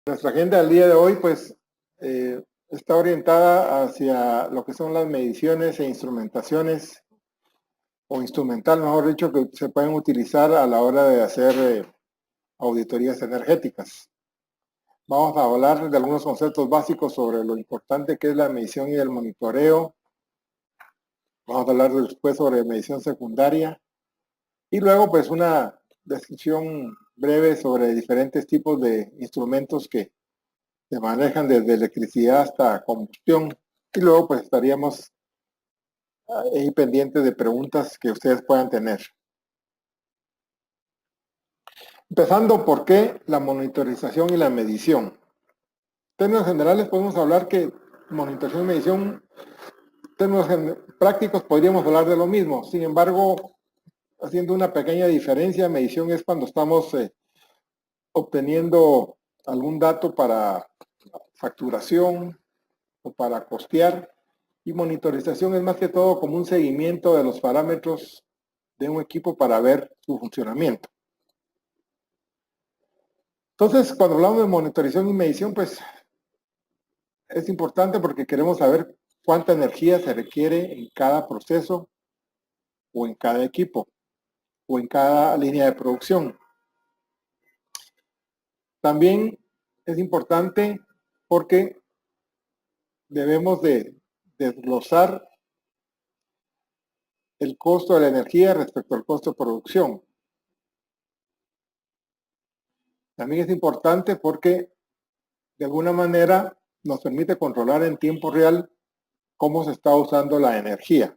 Nuestra agenda del día de hoy, pues, está orientada hacia lo que son las mediciones e instrumentaciones, o instrumental, mejor dicho, que se pueden utilizar a la hora de hacer auditorías energéticas. Vamos a hablar de algunos conceptos básicos sobre lo importante que es la medición y el monitoreo. Vamos a hablar después sobre medición secundaria. Y luego, pues, una descripción breve sobre diferentes tipos de instrumentos que se manejan desde electricidad hasta combustión. Y luego, pues, estaríamos ahí pendientes de preguntas que ustedes puedan tener. Empezando, ¿por qué la monitorización y la medición? En términos generales, podemos hablar que monitorización y medición, en términos prácticos, podríamos hablar de lo mismo. Sin embargo, haciendo una pequeña diferencia, medición es cuando estamos obteniendo algún dato para facturación o para costear, y monitorización es más que todo como un seguimiento de los parámetros de un equipo para ver su funcionamiento. Entonces, cuando hablamos de monitorización y medición, pues es importante porque queremos saber cuánta energía se requiere en cada proceso o en cada equipo o en cada línea de producción. También es importante porque debemos de desglosar el costo de la energía respecto al costo de producción. También es importante porque de alguna manera nos permite controlar en tiempo real cómo se está usando la energía.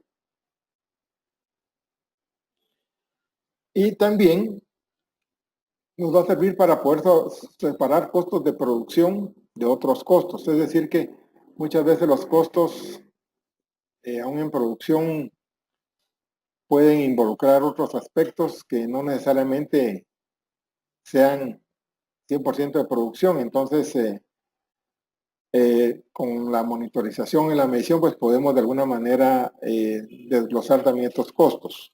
Y también nos va a servir para poder separar costos de producción de otros costos. Es decir, que muchas veces los costos, aún en producción, pueden involucrar otros aspectos que no necesariamente sean 100% de producción. Entonces, con la monitorización y la medición, pues podemos de alguna manera desglosar también estos costos.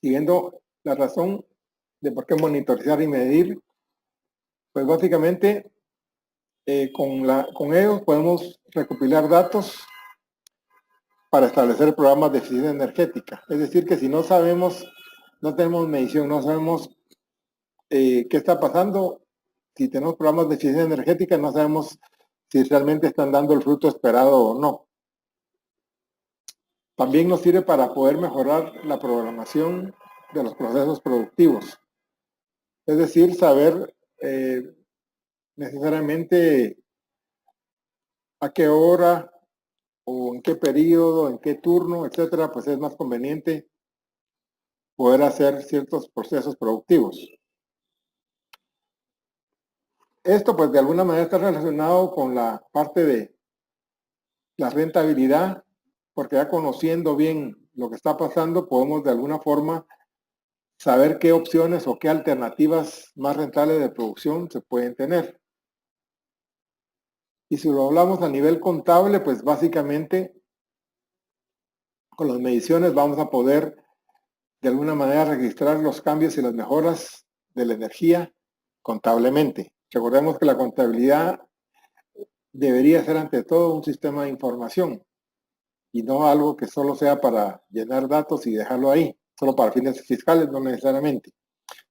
Siguiendo la razón de por qué monitorizar y medir, pues básicamente con ellos podemos recopilar datos para establecer programas de eficiencia energética. Es decir, que si no sabemos, no tenemos medición, no sabemos qué está pasando, si tenemos programas de eficiencia energética, no sabemos si realmente están dando el fruto esperado o no. También nos sirve para poder mejorar la programación de los procesos productivos. Es decir, saber necesariamente a qué hora o en qué periodo, en qué turno, etcétera, pues es más conveniente poder hacer ciertos procesos productivos. Esto, pues, de alguna manera está relacionado con la parte de la rentabilidad, porque ya conociendo bien lo que está pasando, podemos de alguna forma saber qué opciones o qué alternativas más rentables de producción se pueden tener. Y si lo hablamos a nivel contable, pues básicamente con las mediciones vamos a poder de alguna manera registrar los cambios y las mejoras de la energía contablemente. Recordemos que la contabilidad debería ser ante todo un sistema de información y no algo que solo sea para llenar datos y dejarlo ahí, solo para fines fiscales, no necesariamente.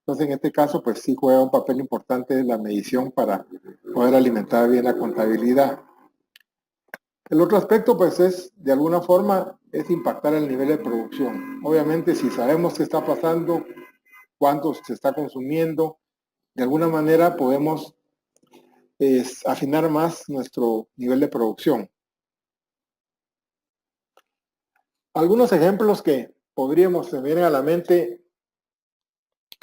Entonces, en este caso, pues sí juega un papel importante la medición para poder alimentar bien la contabilidad. El otro aspecto, pues, es, de alguna forma, es impactar el nivel de producción. Obviamente, si sabemos qué está pasando, cuánto se está consumiendo, de alguna manera podemos afinar más nuestro nivel de producción. Algunos ejemplos que podríamos tener a la mente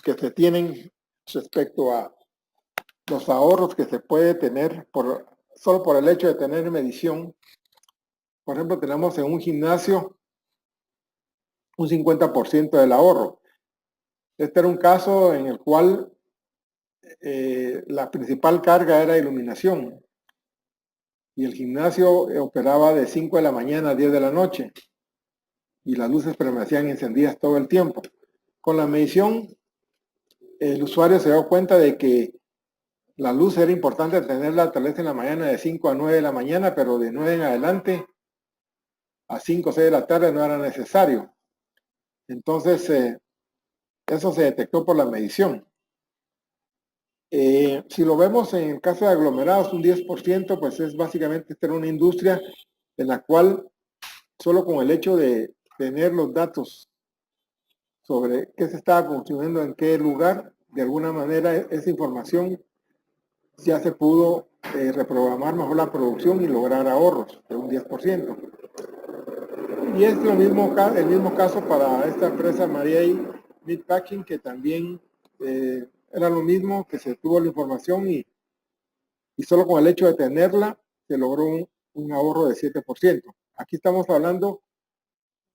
que se tienen respecto a los ahorros que se puede tener solo por el hecho de tener medición. Por ejemplo, tenemos en un gimnasio un 50% del ahorro. Este era un caso en el cual la principal carga era iluminación y el gimnasio operaba de 5 de la mañana a 10 de la noche y las luces permanecían encendidas todo el tiempo. Con la medición, el usuario se dio cuenta de que La luz era importante tenerla tal vez en la mañana de 5 a 9 de la mañana, pero de 9 en adelante a 5 o 6 de la tarde no era necesario. Entonces, eso se detectó por la medición. Si lo vemos en el caso de aglomerados, un 10%, pues es básicamente tener una industria en la cual solo con el hecho de tener los datos sobre qué se estaba construyendo en qué lugar, de alguna manera esa información ya se pudo reprogramar mejor la producción y lograr ahorros de un 10%. Y es lo mismo, el mismo caso para esta empresa Maria Meatpacking, que también era lo mismo, que se tuvo la información y solo con el hecho de tenerla se logró un ahorro de 7%. Aquí estamos hablando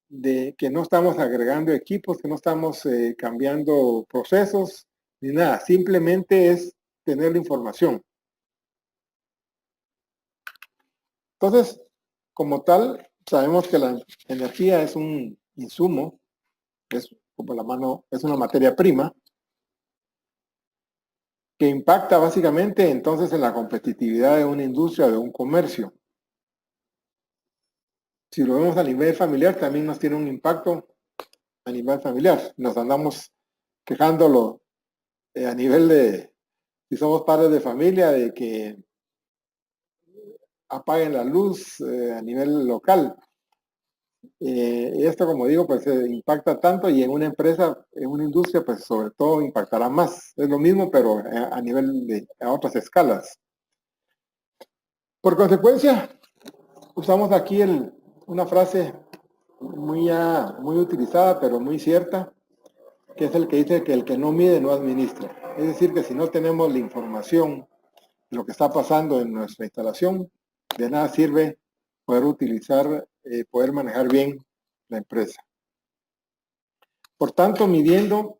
de que no estamos agregando equipos, que no estamos cambiando procesos, ni nada. Simplemente es tener la información. Entonces, como tal, sabemos que la energía es un insumo, es como la mano, es una materia prima, que impacta básicamente entonces en la competitividad de una industria, de un comercio. Si lo vemos a nivel familiar, también nos tiene un impacto a nivel familiar. Nos andamos quejándolo a nivel de, si somos padres de familia, de que apaguen la luz a nivel local. Y esto, como digo, pues impacta tanto, y en una empresa, en una industria, pues sobre todo impactará más. Es lo mismo, pero a nivel de a otras escalas. Por consecuencia, usamos aquí una frase muy utilizada, pero muy cierta, que es el que dice que el que no mide no administra. Es decir, que si no tenemos la información de lo que está pasando en nuestra instalación, de nada sirve poder utilizar, poder manejar bien la empresa. Por tanto, midiendo,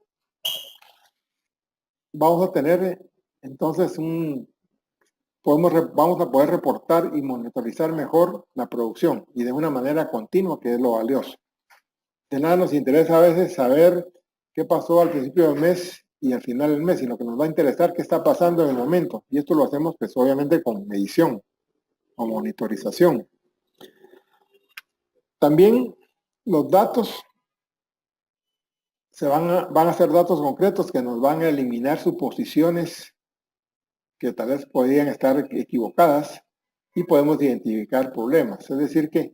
vamos a tener entonces vamos a poder reportar y monitorizar mejor la producción y de una manera continua, que es lo valioso. De nada nos interesa a veces saber qué pasó al principio del mes y al final del mes, sino que nos va a interesar qué está pasando en el momento. Y esto lo hacemos pues obviamente con medición o monitorización. También los datos van a ser datos concretos que nos van a eliminar suposiciones que tal vez podrían estar equivocadas, y podemos identificar problemas. Es decir que,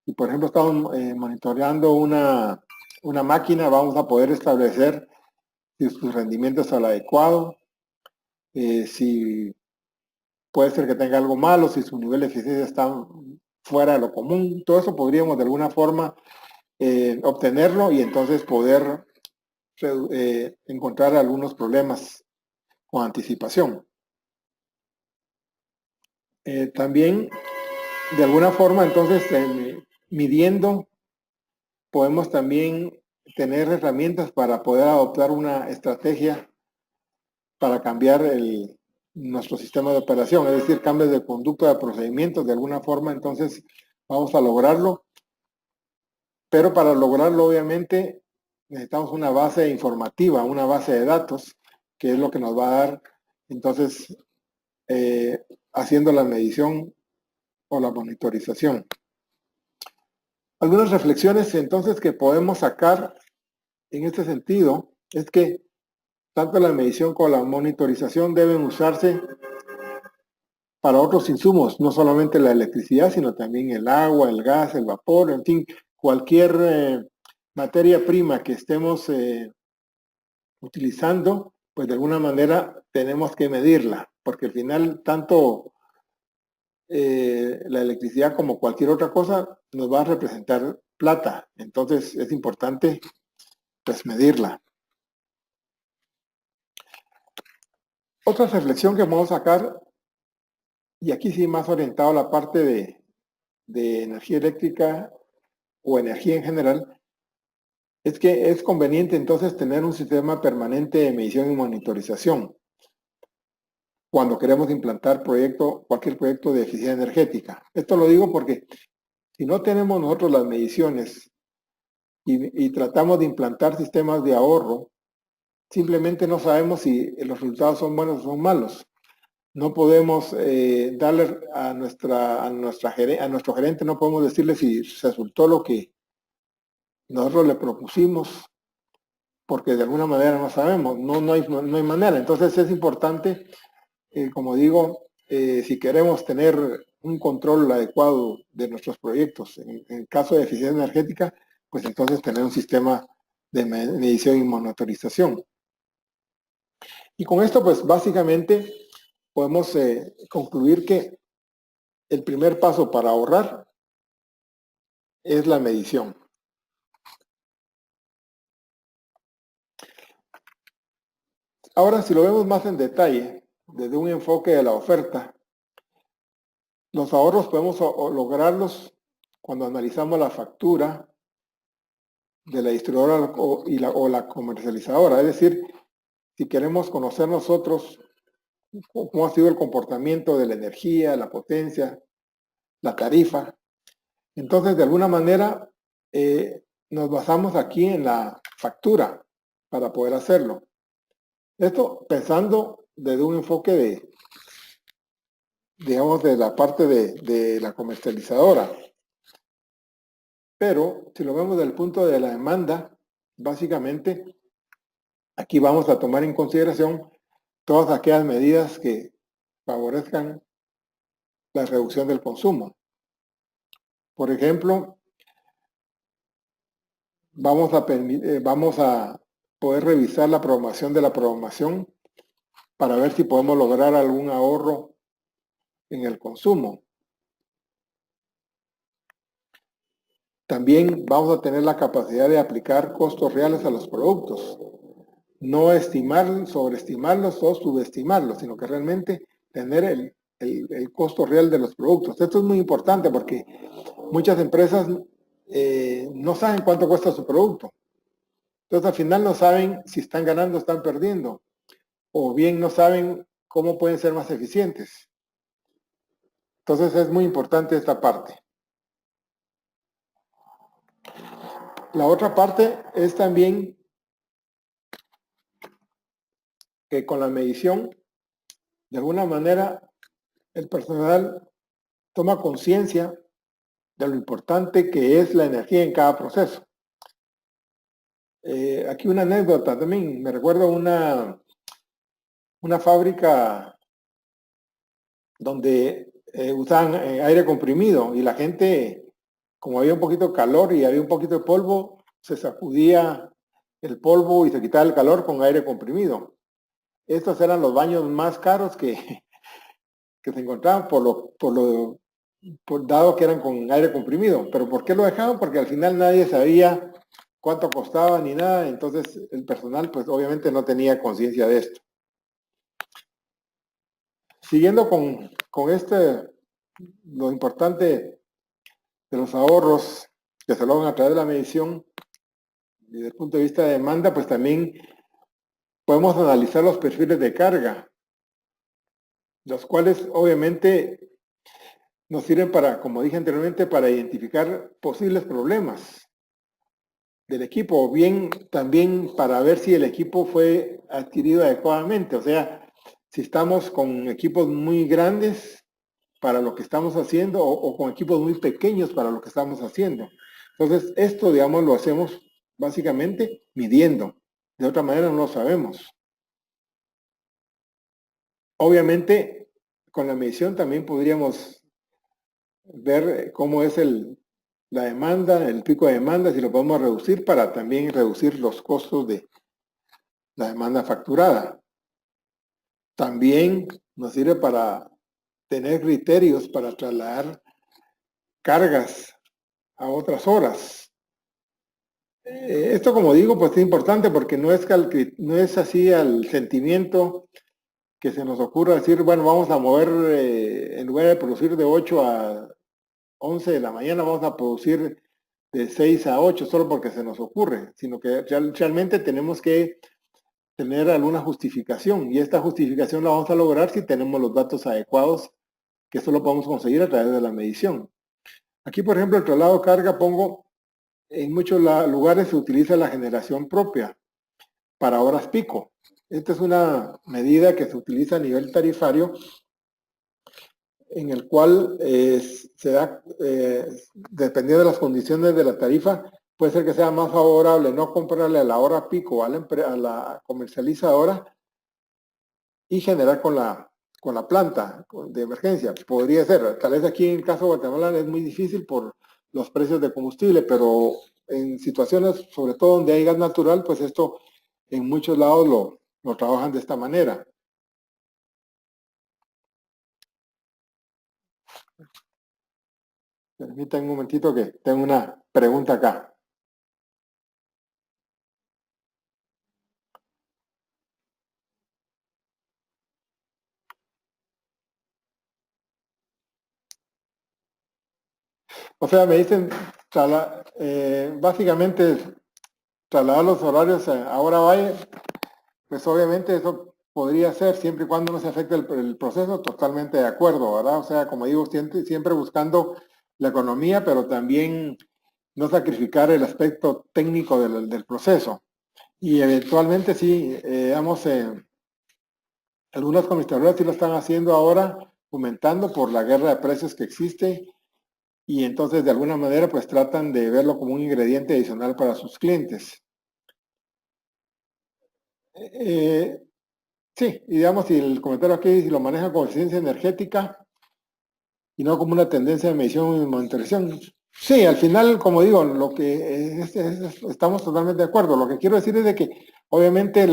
si por ejemplo estamos monitoreando una máquina, vamos a poder establecer si su rendimiento es el adecuado, si puede ser que tenga algo malo, si su nivel de eficiencia está fuera de lo común. Todo eso podríamos de alguna forma obtenerlo y entonces poder encontrar algunos problemas con anticipación. También, de alguna forma, entonces, midiendo, podemos también tener herramientas para poder adoptar una estrategia para cambiar nuestro sistema de operación, es decir, cambios de conducta, de procedimientos, de alguna forma, entonces vamos a lograrlo. Pero para lograrlo, obviamente, necesitamos una base informativa, una base de datos, que es lo que nos va a dar, entonces, haciendo la medición o la monitorización. Algunas reflexiones, entonces, que podemos sacar en este sentido, es que tanto la medición como la monitorización deben usarse para otros insumos, no solamente la electricidad, sino también el agua, el gas, el vapor, en fin, cualquier materia prima que estemos utilizando, pues de alguna manera tenemos que medirla, porque al final tanto la electricidad como cualquier otra cosa nos va a representar plata, entonces es importante pues medirla. Otra reflexión que vamos a sacar, y aquí sí más orientado a la parte de energía eléctrica o energía en general, es que es conveniente entonces tener un sistema permanente de medición y monitorización cuando queremos implantar cualquier proyecto de eficiencia energética. Esto lo digo porque si no tenemos nosotros las mediciones y tratamos de implantar sistemas de ahorro, simplemente no sabemos si los resultados son buenos o son malos. No podemos darle a nuestro gerente, no podemos decirle si resultó lo que nosotros le propusimos, porque de alguna manera no sabemos, no hay manera. Entonces es importante, como digo, si queremos tener un control adecuado de nuestros proyectos, en caso de eficiencia energética, pues entonces tener un sistema de medición y monitorización. Y con esto, pues básicamente podemos concluir que el primer paso para ahorrar es la medición. Ahora, si lo vemos más en detalle, desde un enfoque de la oferta, los ahorros podemos lograrlos cuando analizamos la factura de la distribuidora o la comercializadora. Es decir, si queremos conocer nosotros cómo ha sido el comportamiento de la energía, la potencia, la tarifa, entonces de alguna manera nos basamos aquí en la factura para poder hacerlo. Esto pensando desde un enfoque de, digamos, de la parte de la comercializadora. Pero si lo vemos desde el punto de la demanda, básicamente aquí vamos a tomar en consideración todas aquellas medidas que favorezcan la reducción del consumo. Por ejemplo, vamos a poder revisar la programación de la programación para ver si podemos lograr algún ahorro en el consumo. También vamos a tener la capacidad de aplicar costos reales a los productos. No estimar, sobreestimarlos o subestimarlos, sino que realmente tener el costo real de los productos. Esto es muy importante porque muchas empresas no saben cuánto cuesta su producto. Entonces al final no saben si están ganando o están perdiendo. O bien no saben cómo pueden ser más eficientes. Entonces es muy importante esta parte. La otra parte es también que con la medición, de alguna manera, el personal toma conciencia de lo importante que es la energía en cada proceso. Aquí una anécdota también, me recuerdo una fábrica donde usaban aire comprimido y la gente, como había un poquito de calor y había un poquito de polvo, se sacudía el polvo y se quitaba el calor con aire comprimido. Estos eran los baños más caros que se encontraban dado que eran con aire comprimido. ¿Pero por qué lo dejaban? Porque al final nadie sabía cuánto costaba ni nada, entonces el personal pues obviamente no tenía conciencia de esto. Siguiendo con lo importante de los ahorros que se logran a través de la medición, desde el punto de vista de demanda, pues también podemos analizar los perfiles de carga, los cuales obviamente nos sirven para, como dije anteriormente, para identificar posibles problemas del equipo, o bien también para ver si el equipo fue adquirido adecuadamente. O sea, si estamos con equipos muy grandes para lo que estamos haciendo o con equipos muy pequeños para lo que estamos haciendo. Entonces, esto, digamos, lo hacemos básicamente midiendo. De otra manera no lo sabemos. Obviamente, con la medición también podríamos ver cómo es la demanda, el pico de demanda, si lo podemos reducir para también reducir los costos de la demanda facturada. También nos sirve para tener criterios para trasladar cargas a otras horas. Esto, como digo, pues es importante porque no es así al sentimiento que se nos ocurra decir, bueno, vamos a mover, en lugar de producir de 8 a 11 de la mañana, vamos a producir de 6 a 8 solo porque se nos ocurre, sino que realmente tenemos que tener alguna justificación y esta justificación la vamos a lograr si tenemos los datos adecuados, que esto lo podemos conseguir a través de la medición. Aquí, por ejemplo, el traslado de carga pongo, en muchos lugares se utiliza la generación propia para horas pico. Esta es una medida que se utiliza a nivel tarifario en el cual se da, dependiendo de las condiciones de la tarifa, puede ser que sea más favorable no comprarle a la hora pico a la comercializadora y generar con la planta de emergencia. Podría ser, tal vez aquí en el caso de Guatemala es muy difícil por los precios de combustible, pero en situaciones, sobre todo donde hay gas natural, pues esto en muchos lados lo trabajan de esta manera. Permítanme un momentito que tengo una pregunta acá. O sea, me dicen, básicamente, trasladar los horarios a hora valle, pues obviamente eso podría ser siempre y cuando no se afecte el proceso, totalmente de acuerdo, ¿verdad? O sea, como digo, siempre buscando la economía, pero también no sacrificar el aspecto técnico del proceso. Y eventualmente sí, algunas comisionadoras sí lo están haciendo ahora, aumentando por la guerra de precios que existe, y entonces de alguna manera pues tratan de verlo como un ingrediente adicional para sus clientes. Sí, y digamos, si el comentario aquí si lo maneja como eficiencia energética y no como una tendencia de medición y monitorización. Sí, al final, como digo, lo que estamos totalmente de acuerdo. Lo que quiero decir es de que obviamente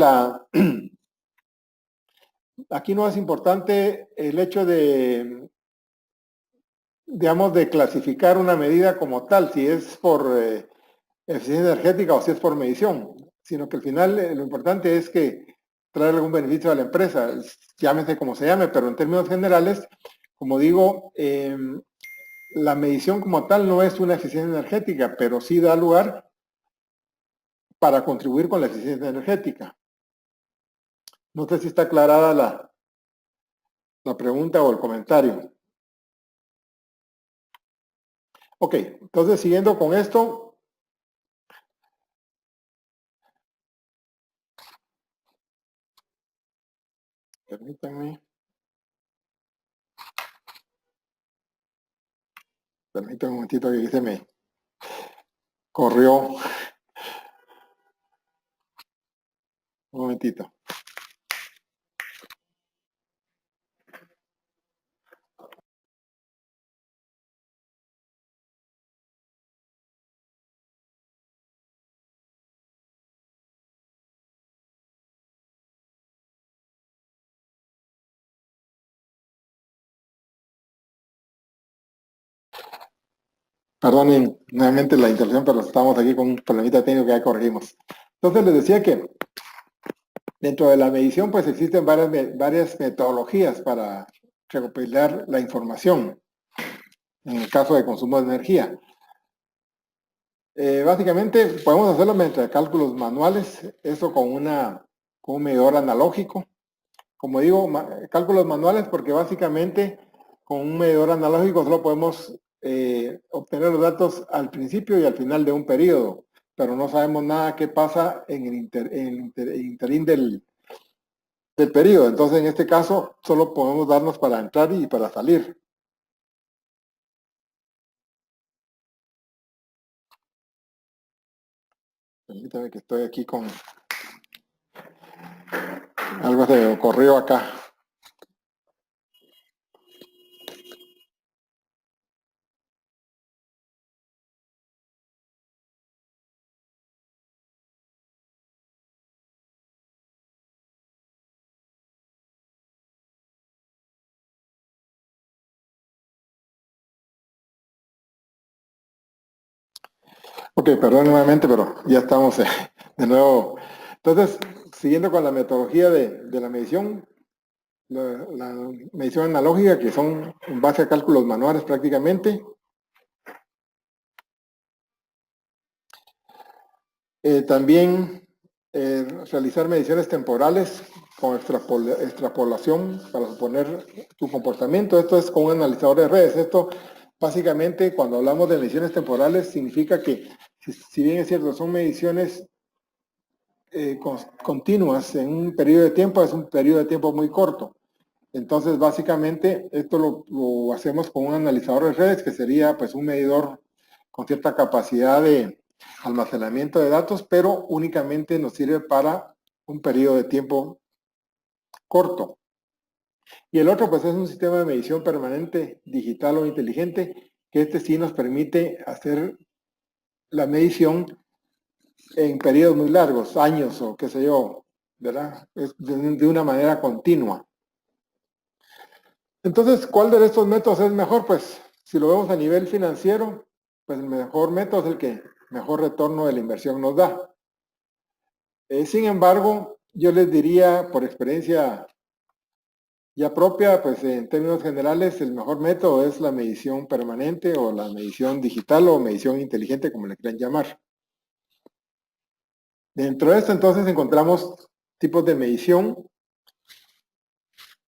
aquí no es importante el hecho de, digamos, de clasificar una medida como tal, si es por eficiencia energética o si es por medición, sino que al final lo importante es que traer algún beneficio a la empresa, llámese como se llame, pero en términos generales, como digo, la medición como tal no es una eficiencia energética, pero sí da lugar para contribuir con la eficiencia energética. No sé si está aclarada la pregunta o el comentario. Ok, entonces siguiendo con esto, permítanme un momentito que se me corrió. Un momentito. Perdonen nuevamente la interrupción, pero estamos aquí con un problemita técnico que ya corregimos. Entonces les decía que dentro de la medición pues existen varias metodologías para recopilar la información en el caso de consumo de energía. Básicamente podemos hacerlo mediante cálculos manuales, eso con un medidor analógico. Como digo, cálculos manuales porque básicamente con un medidor analógico solo podemos obtener los datos al principio y al final de un periodo, pero no sabemos nada qué pasa en el interín del periodo. Entonces, en este caso, solo podemos darnos para entrar y para salir. Permítame que estoy aquí con algo que me ocurrió acá. Ok, perdón nuevamente, pero ya estamos de nuevo. Entonces, siguiendo con la metodología de la medición, la medición analógica, que son en base a cálculos manuales prácticamente. También realizar mediciones temporales con extrapolación para suponer tu comportamiento. Esto es con un analizador de redes. Esto básicamente cuando hablamos de mediciones temporales significa que si bien es cierto son mediciones continuas en un periodo de tiempo es un periodo de tiempo muy corto. Entonces, básicamente, esto lo hacemos con un analizador de redes, que sería pues un medidor con cierta capacidad de almacenamiento de datos, pero únicamente nos sirve para un periodo de tiempo corto. Y el otro, pues, es un sistema de medición permanente, digital o inteligente, que este sí nos permite hacer la medición en periodos muy largos, años o qué sé yo, ¿verdad? Es de una manera continua. Entonces, ¿cuál de estos métodos es mejor? Pues, si lo vemos a nivel financiero, pues el mejor método es el que mejor retorno de la inversión nos da. Sin embargo, yo les diría, por experiencia ya propia, pues en términos generales, el mejor método es la medición permanente o la medición digital o medición inteligente, como le quieran llamar. Dentro de esto, entonces, encontramos tipos de medición.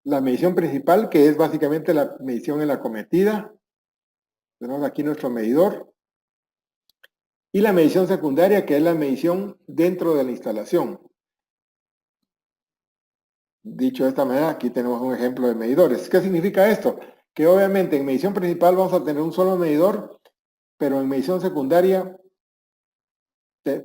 La medición principal, que es básicamente la medición en la cometida. Tenemos aquí nuestro medidor. Y la medición secundaria, que es la medición dentro de la instalación. Dicho de esta manera, aquí tenemos un ejemplo de medidores. ¿Qué significa esto? Que obviamente en medición principal vamos a tener un solo medidor, pero en medición secundaria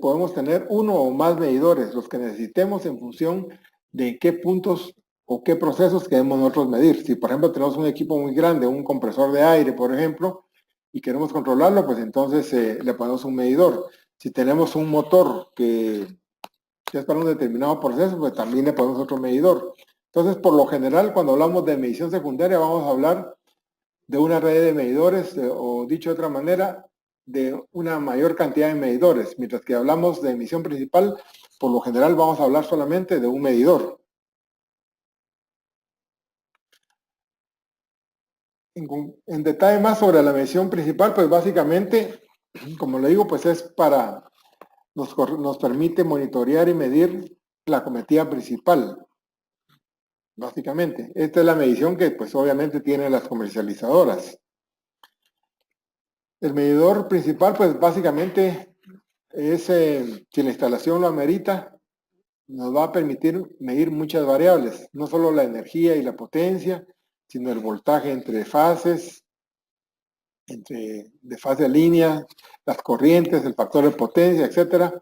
podemos tener uno o más medidores, los que necesitemos en función de qué puntos o qué procesos queremos nosotros medir. Si por ejemplo tenemos un equipo muy grande, un compresor de aire, por ejemplo, y queremos controlarlo, pues entonces le ponemos un medidor. Si tenemos un motor que es para un determinado proceso, pues también le ponemos otro medidor. Entonces, por lo general, cuando hablamos de medición secundaria, vamos a hablar de una red de medidores, o dicho de otra manera, de una mayor cantidad de medidores, mientras que hablamos de medición principal, por lo general vamos a hablar solamente de un medidor. En detalle más sobre la medición principal, pues básicamente, como le digo, pues es para, nos permite monitorear y medir la cometida principal. Básicamente, esta es la medición que pues obviamente tienen las comercializadoras. El medidor principal pues básicamente es, si la instalación lo amerita, nos va a permitir medir muchas variables, no solo la energía y la potencia, sino el voltaje entre fases, de fase a línea, las corrientes, el factor de potencia, etcétera.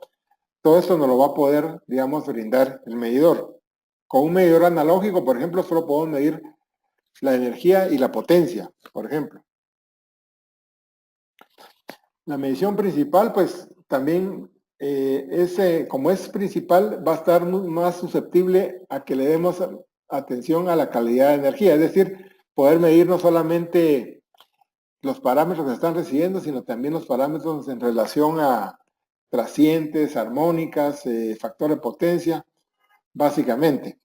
Todo esto nos lo va a poder, digamos, brindar el medidor. Con un medidor analógico, por ejemplo, solo podemos medir la energía y la potencia, por ejemplo. La medición principal, pues también como es principal, va a estar más susceptible a que le demos atención a la calidad de energía, es decir, poder medir no solamente los parámetros que se están recibiendo, sino también los parámetros en relación a trascientes, armónicas, factor de potencia, básicamente.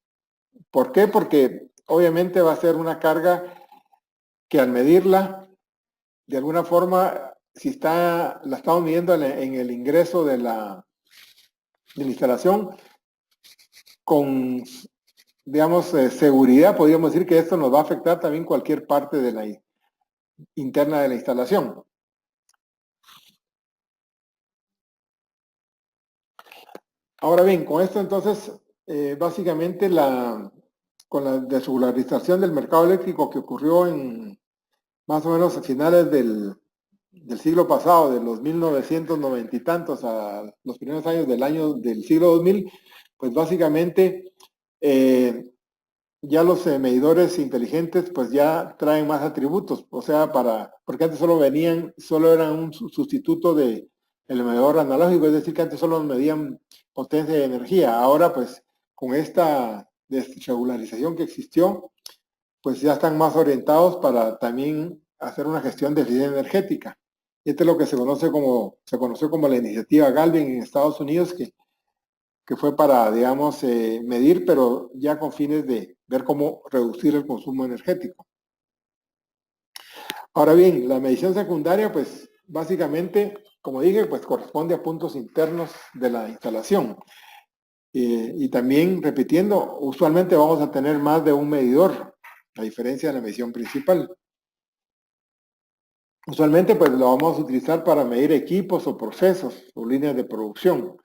¿Por qué? Porque obviamente va a ser una carga que al medirla, de alguna forma, si la estamos midiendo en el ingreso de la instalación, con, digamos, seguridad, podríamos decir que esto nos va a afectar también cualquier parte de la interna de la instalación. Ahora bien, con esto entonces, básicamente con la desregularización del mercado eléctrico que ocurrió en más o menos a finales del siglo pasado, de los 1990 y tantos a los primeros años del siglo 2000, pues básicamente ya los medidores inteligentes pues ya traen más atributos, o sea, porque antes solo eran un sustituto del medidor analógico, es decir, que antes solo medían potencia y energía. Ahora pues con esta desregularización que existió, pues ya están más orientados para también hacer una gestión de eficiencia energética. Esto es lo que se conoció como la iniciativa Galvin en Estados Unidos, que fue para, digamos, medir, pero ya con fines de ver cómo reducir el consumo energético. Ahora bien, la medición secundaria, pues básicamente, como dije, pues corresponde a puntos internos de la instalación. Y también, repitiendo, usualmente vamos a tener más de un medidor, a diferencia de la medición principal. Usualmente pues lo vamos a utilizar para medir equipos o procesos o líneas de producción.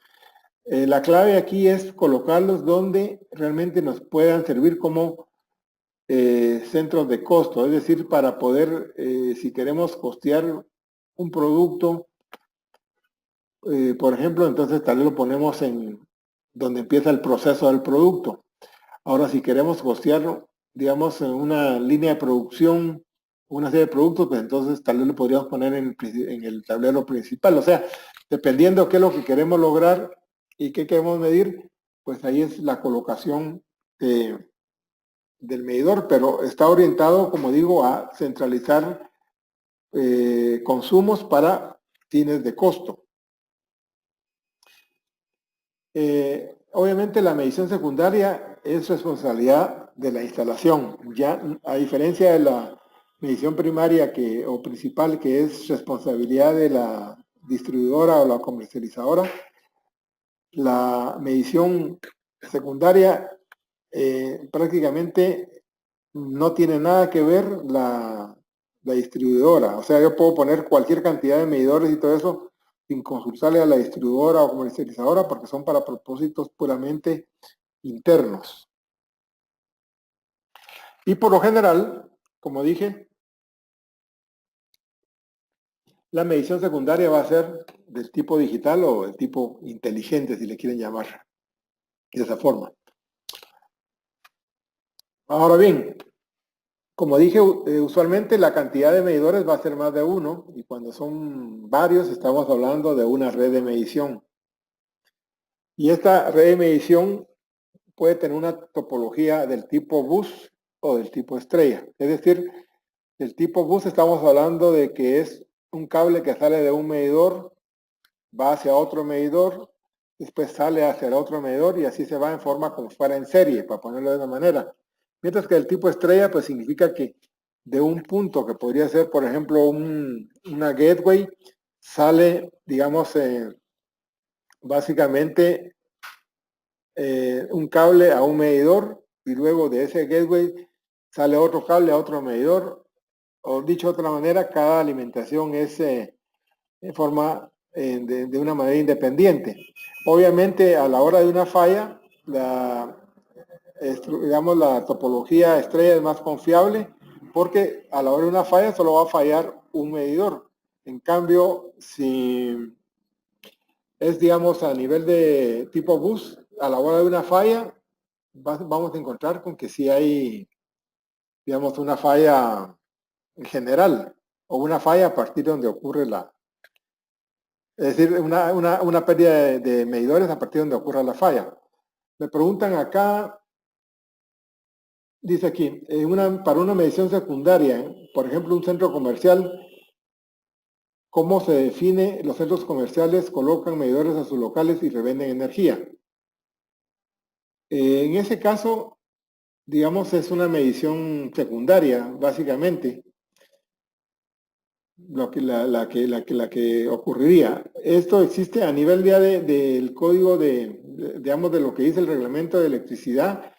La clave aquí es colocarlos donde realmente nos puedan servir como centros de costo, es decir, para poder, si queremos costear un producto, por ejemplo, entonces tal vez lo ponemos en donde empieza el proceso del producto. Ahora, si queremos costear, digamos, en una línea de producción, una serie de productos, pues entonces tal vez lo podríamos poner en el tablero principal. O sea, dependiendo qué es lo que queremos lograr y qué queremos medir, pues ahí es la colocación del medidor, pero está orientado, como digo, a centralizar consumos para fines de costo. Obviamente la medición secundaria es responsabilidad de la instalación, ya a diferencia de la medición primaria o principal, que es responsabilidad de la distribuidora o la comercializadora. La medición secundaria prácticamente no tiene nada que ver la distribuidora. O sea, yo puedo poner cualquier cantidad de medidores y todo eso sin consultarle a la distribuidora o comercializadora porque son para propósitos puramente internos. Y por lo general, como dije, la medición secundaria va a ser del tipo digital o del tipo inteligente, si le quieren llamar de esa forma. Ahora bien, como dije, usualmente la cantidad de medidores va a ser más de uno y cuando son varios estamos hablando de una red de medición. Y esta red de medición puede tener una topología del tipo bus o del tipo estrella. Es decir, del tipo bus estamos hablando de que es un cable que sale de un medidor, va hacia otro medidor, después sale hacia el otro medidor y así se va en forma como fuera en serie, para ponerlo de una manera. Mientras que el tipo estrella pues significa que de un punto que podría ser, por ejemplo, una gateway, sale, digamos, básicamente un cable a un medidor y luego de ese gateway sale otro cable a otro medidor, o dicho de otra manera, cada alimentación es en forma de una manera independiente. Obviamente a la hora de una falla, digamos, la topología estrella es más confiable porque a la hora de una falla solo va a fallar un medidor. En cambio, si es, digamos, a nivel de tipo bus, a la hora de una falla, vamos a encontrar con que si hay, digamos, una falla en general o una falla a partir de donde ocurre es decir, una pérdida de medidores a partir de donde ocurra la falla. Me preguntan acá, dice aquí, para una medición secundaria, por ejemplo, un centro comercial, ¿cómo se define? Los centros comerciales colocan medidores a sus locales y revenden energía. En ese caso, digamos, es una medición secundaria, básicamente, la que ocurriría. Esto existe a nivel ya del código digamos, de lo que dice el reglamento de electricidad,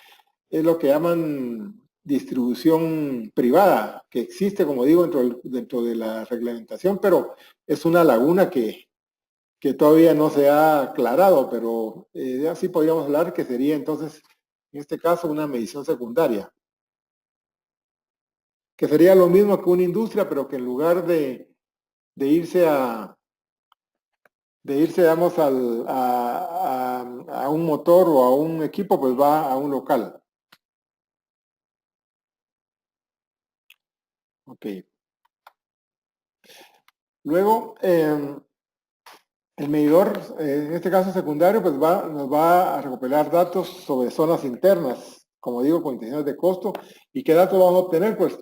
es lo que llaman distribución privada, que existe, como digo, dentro de la reglamentación, pero es una laguna que todavía no se ha aclarado, pero así podríamos hablar que sería entonces, en este caso, una medición secundaria, que sería lo mismo que una industria, pero que en lugar de irse digamos, a un motor o a un equipo, pues va a un local. Ok. Luego, el medidor, en este caso secundario, pues nos va a recopilar datos sobre zonas internas, como digo, con intenciones de costo. ¿Y qué datos vamos a obtener? Pues,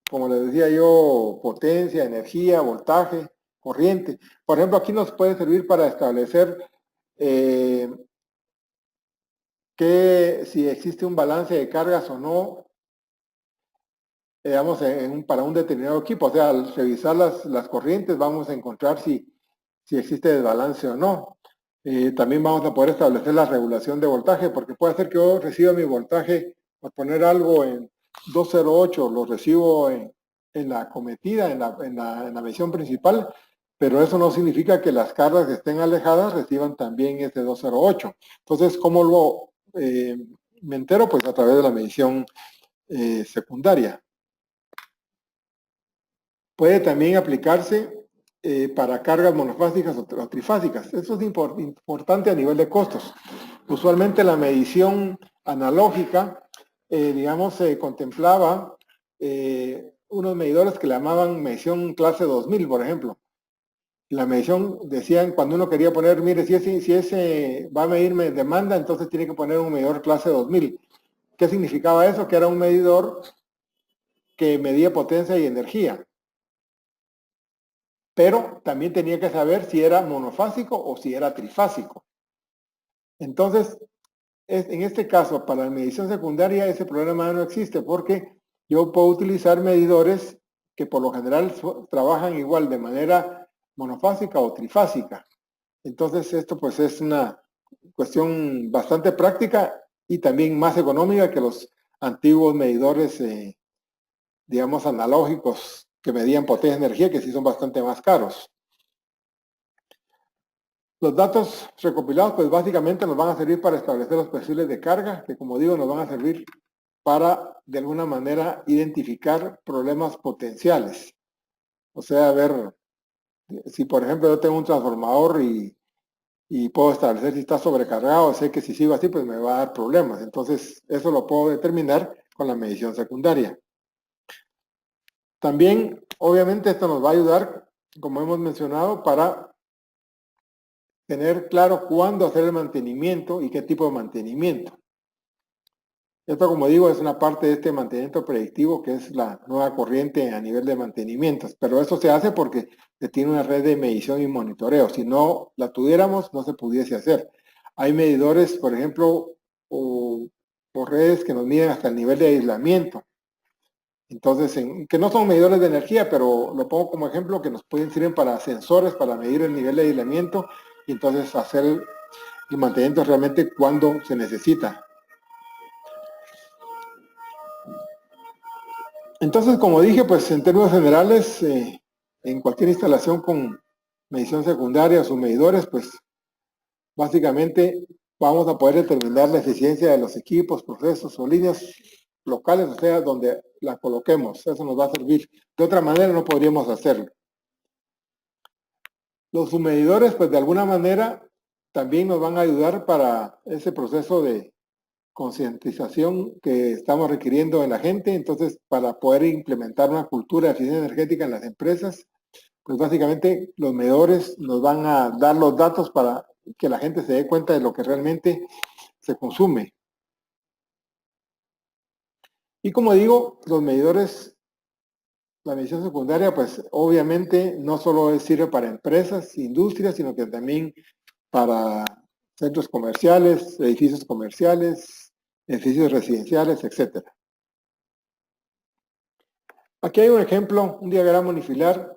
como les decía yo, potencia, energía, voltaje, corriente. Por ejemplo, aquí nos puede servir para establecer que si existe un balance de cargas o no, digamos, para un determinado equipo. O sea, al revisar las corrientes vamos a encontrar si existe desbalance o no. También vamos a poder establecer la regulación de voltaje, porque puede ser que yo reciba mi voltaje, por poner algo en 208, lo recibo en la cometida, en la medición principal, pero eso no significa que las cargas que estén alejadas reciban también ese 208. Entonces, ¿cómo lo me entero? Pues a través de la medición secundaria. Puede también aplicarse para cargas monofásicas o trifásicas. Eso es importante a nivel de costos. Usualmente la medición analógica, digamos, se contemplaba unos medidores que le llamaban medición clase 2000, por ejemplo. La medición, decían, cuando uno quería poner, mire, si ese va a medirme demanda, entonces tiene que poner un medidor clase 2000. ¿Qué significaba eso? Que era un medidor que medía potencia y energía. Pero también tenía que saber si era monofásico o si era trifásico. Entonces, en este caso, para la medición secundaria, ese problema no existe porque yo puedo utilizar medidores que por lo general trabajan igual de manera monofásica o trifásica. Entonces, esto pues es una cuestión bastante práctica y también más económica que los antiguos medidores, digamos, analógicos que medían potencia y energía, que sí son bastante más caros. Los datos recopilados, pues básicamente nos van a servir para establecer los perfiles de carga, que como digo, nos van a servir para, de alguna manera, identificar problemas potenciales. O sea, ver si, por ejemplo, yo tengo un transformador y puedo establecer si está sobrecargado, sé que si sigo así, pues me va a dar problemas. Entonces, eso lo puedo determinar con la medición secundaria. También, obviamente, esto nos va a ayudar, como hemos mencionado, para tener claro cuándo hacer el mantenimiento y qué tipo de mantenimiento. Esto, como digo, es una parte de este mantenimiento predictivo que es la nueva corriente a nivel de mantenimientos, pero eso se hace porque se tiene una red de medición y monitoreo. Si no la tuviéramos, no se pudiese hacer. Hay medidores, por ejemplo, o redes que nos miden hasta el nivel de aislamiento. Entonces, que no son medidores de energía, pero lo pongo como ejemplo que nos pueden servir para sensores, para medir el nivel de aislamiento y entonces hacer el mantenimiento realmente cuando se necesita. Entonces, como dije, pues en términos generales, en cualquier instalación con medición secundaria o sus medidores, pues básicamente vamos a poder determinar la eficiencia de los equipos, procesos o líneas locales, o sea, donde la coloquemos. Eso nos va a servir. De otra manera no podríamos hacerlo. Los submedidores, pues de alguna manera, también nos van a ayudar para ese proceso de concientización que estamos requiriendo en la gente. Entonces, para poder implementar una cultura de eficiencia energética en las empresas, pues básicamente los medidores nos van a dar los datos para que la gente se dé cuenta de lo que realmente se consume. Y como digo, los medidores, la medición secundaria, pues obviamente no solo sirve para empresas, industrias, sino que también para centros comerciales, edificios residenciales, etc. Aquí hay un ejemplo, un diagrama unifilar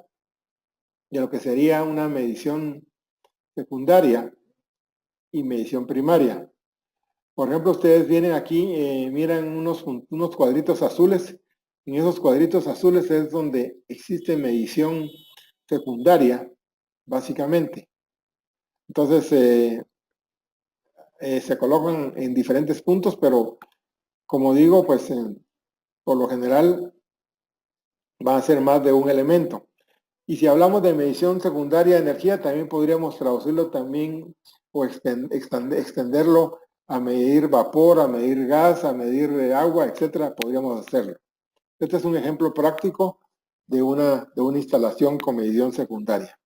de lo que sería una medición secundaria y medición primaria. Por ejemplo, ustedes vienen aquí, miran unos cuadritos azules. En esos cuadritos azules es donde existe medición secundaria, básicamente. Entonces, se colocan en diferentes puntos, pero como digo, pues por lo general va a ser más de un elemento. Y si hablamos de medición secundaria de energía, también podríamos traducirlo también o extenderlo a medir vapor, a medir gas, a medir agua, etcétera, podríamos hacerlo. Este es un ejemplo práctico de una instalación con medición secundaria.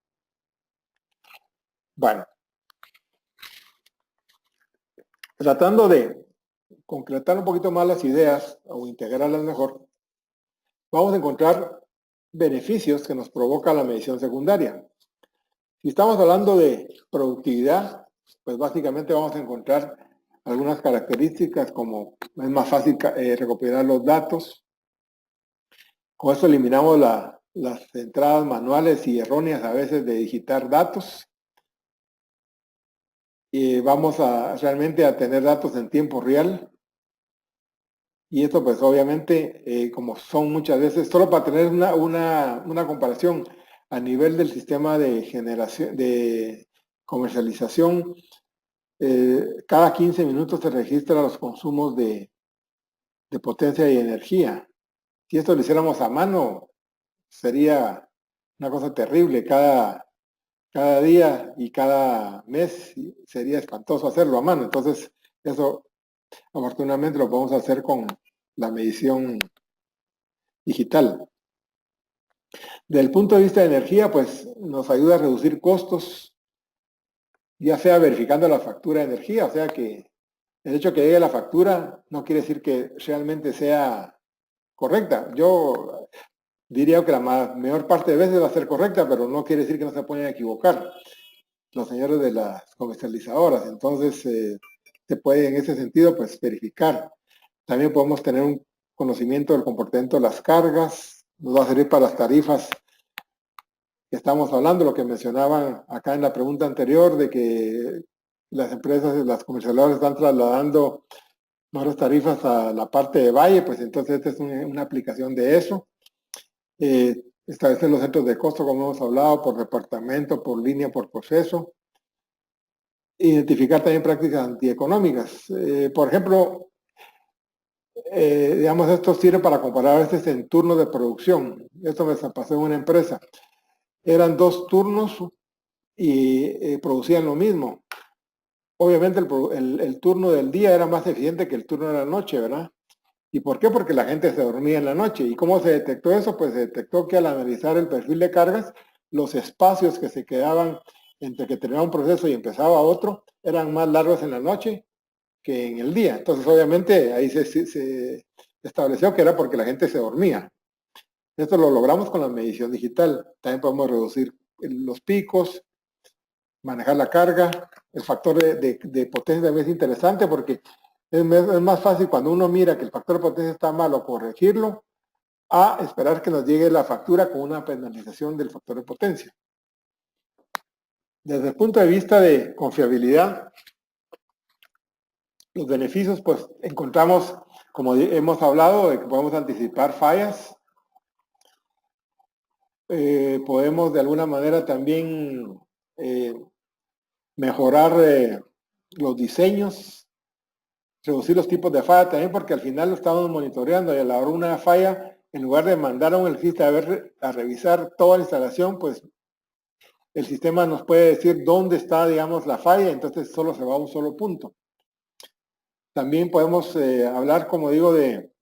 Bueno, tratando de concretar un poquito más las ideas o integrarlas mejor, vamos a encontrar beneficios que nos provoca la medición secundaria. Si estamos hablando de productividad, pues básicamente vamos a encontrar algunas características como es más fácil recopilar los datos. Con esto eliminamos las entradas manuales y erróneas a veces de digitar datos. Y vamos realmente a tener datos en tiempo real. Y esto pues obviamente, como son muchas veces, solo para tener una comparación, a nivel del sistema de generación, de comercialización, cada 15 minutos se registran los consumos de potencia y energía. Si esto lo hiciéramos a mano, sería una cosa terrible. Cada día y cada mes sería espantoso hacerlo a mano. Entonces, eso afortunadamente lo podemos hacer con la medición digital. Desde el punto de vista de energía, pues nos ayuda a reducir costos, ya sea verificando la factura de energía, o sea que el hecho de que llegue la factura no quiere decir que realmente sea correcta. Yo diría que la mayor parte de veces va a ser correcta, pero no quiere decir que no se pueden equivocar los señores de las comercializadoras. Entonces, se puede en ese sentido pues verificar. También podemos tener un conocimiento del comportamiento de las cargas, nos va a servir para las tarifas que estamos hablando, lo que mencionaban acá en la pregunta anterior, de que las empresas, las comercializadoras están trasladando mejores tarifas a la parte de valle, pues entonces esta es una aplicación de eso. Establecer los centros de costo, como hemos hablado, por departamento, por línea, por proceso. Identificar también prácticas antieconómicas. Por ejemplo, digamos, esto sirve para comparar a veces en turnos de producción. Esto me pasó en una empresa. Eran 2 turnos y producían lo mismo. Obviamente el turno del día era más eficiente que el turno de la noche, ¿verdad? ¿Y por qué? Porque la gente se dormía en la noche. ¿Y cómo se detectó eso? Pues se detectó que al analizar el perfil de cargas, los espacios que se quedaban entre que terminaba un proceso y empezaba otro eran más largos en la noche que en el día. Entonces, obviamente, ahí se estableció que era porque la gente se dormía. Esto lo logramos con la medición digital. También podemos reducir los picos, manejar la carga. El factor de potencia también es interesante porque es más fácil cuando uno mira que el factor de potencia está malo corregirlo a esperar que nos llegue la factura con una penalización del factor de potencia. Desde el punto de vista de confiabilidad, los beneficios, pues encontramos, como hemos hablado, de que podemos anticipar fallas. Podemos de alguna manera también mejorar los diseños, reducir los tipos de falla también, porque al final lo estamos monitoreando y a la hora de una falla, en lugar de mandar a un electricista a revisar toda la instalación, pues el sistema nos puede decir dónde está, digamos, la falla, entonces solo se va a un solo punto. También podemos hablar, como digo, de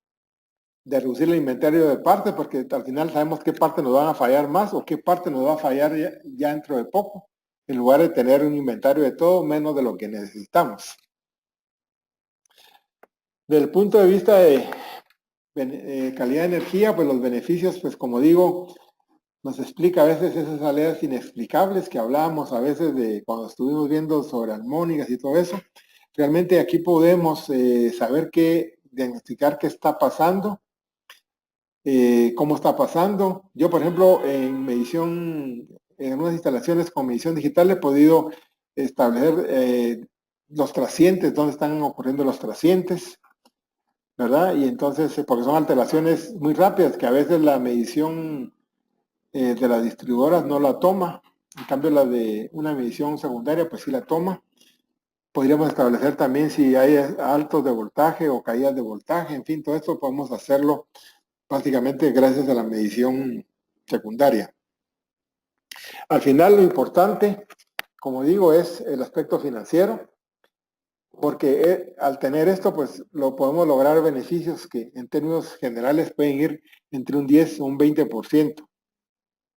reducir el inventario de partes, porque al final sabemos qué parte nos van a fallar más o qué parte nos va a fallar ya dentro de poco, en lugar de tener un inventario de todo menos de lo que necesitamos. Desde el punto de vista de calidad de energía, pues los beneficios, pues como digo, nos explica a veces esas salidas inexplicables que hablábamos a veces de cuando estuvimos viendo sobre armónicas y todo eso. Realmente aquí podemos saber diagnosticar qué está pasando, cómo está pasando. Yo, por ejemplo, en medición, en unas instalaciones con medición digital he podido establecer los trascientes, dónde están ocurriendo los trascientes, ¿verdad? Y entonces, porque son alteraciones muy rápidas que a veces la medición de las distribuidoras no la toma, en cambio la de una medición secundaria pues sí la toma. Podríamos establecer también si hay altos de voltaje o caídas de voltaje, en fin, todo esto podemos hacerlo básicamente gracias a la medición secundaria. Al final lo importante, como digo, es el aspecto financiero, porque al tener esto, pues lo podemos lograr beneficios que en términos generales pueden ir entre un 10 o un 20%.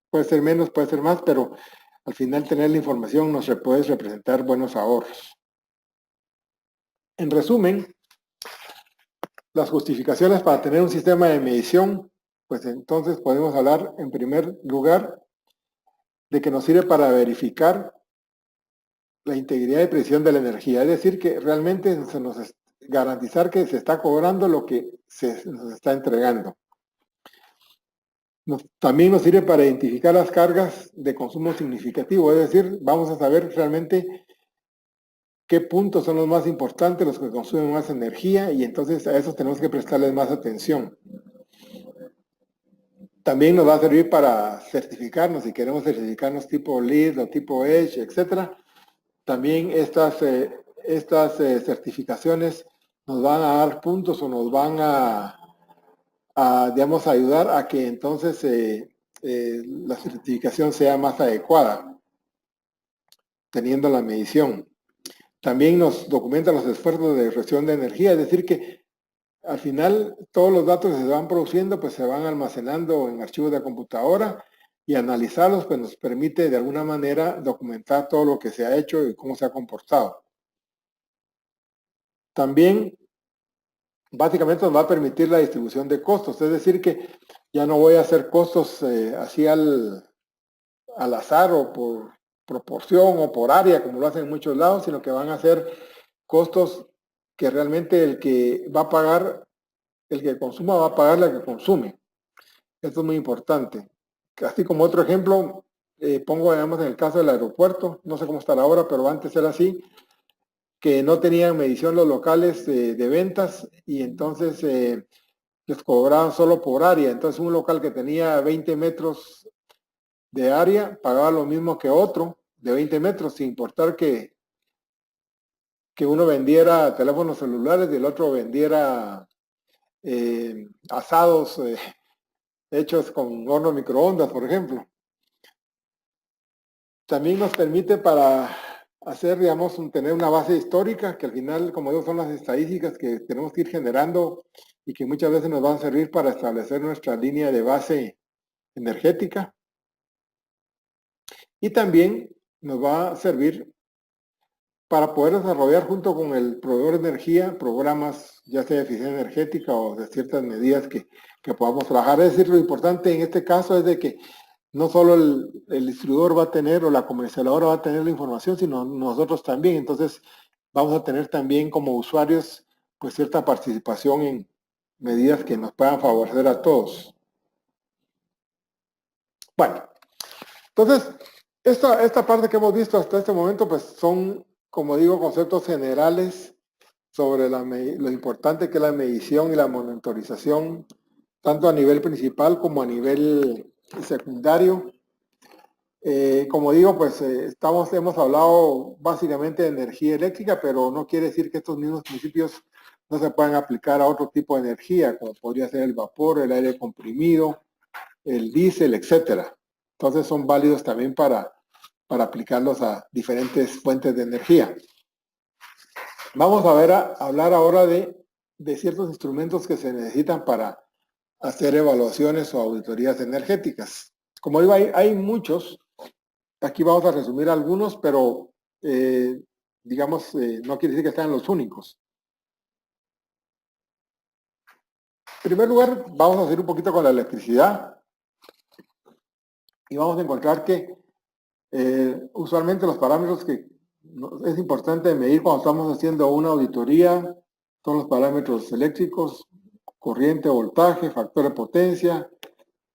Puede ser menos, puede ser más, pero al final tener la información nos puede representar buenos ahorros. En resumen, las justificaciones para tener un sistema de medición, pues entonces podemos hablar en primer lugar de que nos sirve para verificar la integridad y precisión de la energía, es decir, que realmente garantizar que se está cobrando lo que nos está entregando. También nos sirve para identificar las cargas de consumo significativo, es decir, vamos a saber realmente qué puntos son los más importantes, los que consumen más energía, y entonces a esos tenemos que prestarles más atención. También nos va a servir para certificarnos, si queremos certificarnos tipo LEED o tipo Edge, etcétera. También estas certificaciones nos van a dar puntos o nos van digamos, ayudar a que entonces la certificación sea más adecuada, teniendo la medición. También nos documenta los esfuerzos de reducción de energía, es decir que al final todos los datos que se van produciendo pues se van almacenando en archivos de computadora y analizarlos pues nos permite de alguna manera documentar todo lo que se ha hecho y cómo se ha comportado. También básicamente nos va a permitir la distribución de costos, es decir que ya no voy a hacer costos así al azar o por proporción o por área como lo hacen en muchos lados, sino que van a ser costos que realmente el que va a pagar, el que consuma va a pagar la que consume. Esto es muy importante. Así como otro ejemplo, pongo digamos en el caso del aeropuerto, no sé cómo estará ahora, pero antes era así, que no tenían medición los locales de ventas y entonces les cobraban solo por área. Entonces un local que tenía 20 metros de área pagaba lo mismo que otro de 20 metros, sin importar que uno vendiera teléfonos celulares y el otro vendiera asados hechos con horno microondas, por ejemplo. También nos permite para hacer, digamos, tener una base histórica, que al final, como digo, son las estadísticas que tenemos que ir generando y que muchas veces nos van a servir para establecer nuestra línea de base energética. Y también nos va a servir para poder desarrollar junto con el proveedor de energía programas, ya sea de eficiencia energética o de ciertas medidas que podamos trabajar. Es decir, lo importante en este caso es de que no solo el distribuidor va a tener o la comercializadora va a tener la información, sino nosotros también. Entonces, vamos a tener también como usuarios pues cierta participación en medidas que nos puedan favorecer a todos. Bueno, entonces, esta parte que hemos visto hasta este momento pues son, como digo, conceptos generales sobre lo importante que es la medición y la monitorización, tanto a nivel principal como a nivel secundario. Como digo, pues hemos hablado básicamente de energía eléctrica, pero no quiere decir que estos mismos principios no se puedan aplicar a otro tipo de energía, como podría ser el vapor, el aire comprimido, el diésel, etcétera. Entonces son válidos también para aplicarlos a diferentes fuentes de energía. Vamos a hablar ahora de ciertos instrumentos que se necesitan para hacer evaluaciones o auditorías energéticas. Como digo, hay muchos. Aquí vamos a resumir algunos, pero digamos, no quiere decir que sean los únicos. En primer lugar, vamos a hacer un poquito con la electricidad y vamos a encontrar que usualmente los parámetros que es importante medir cuando estamos haciendo una auditoría son los parámetros eléctricos, corriente, voltaje, factor de potencia,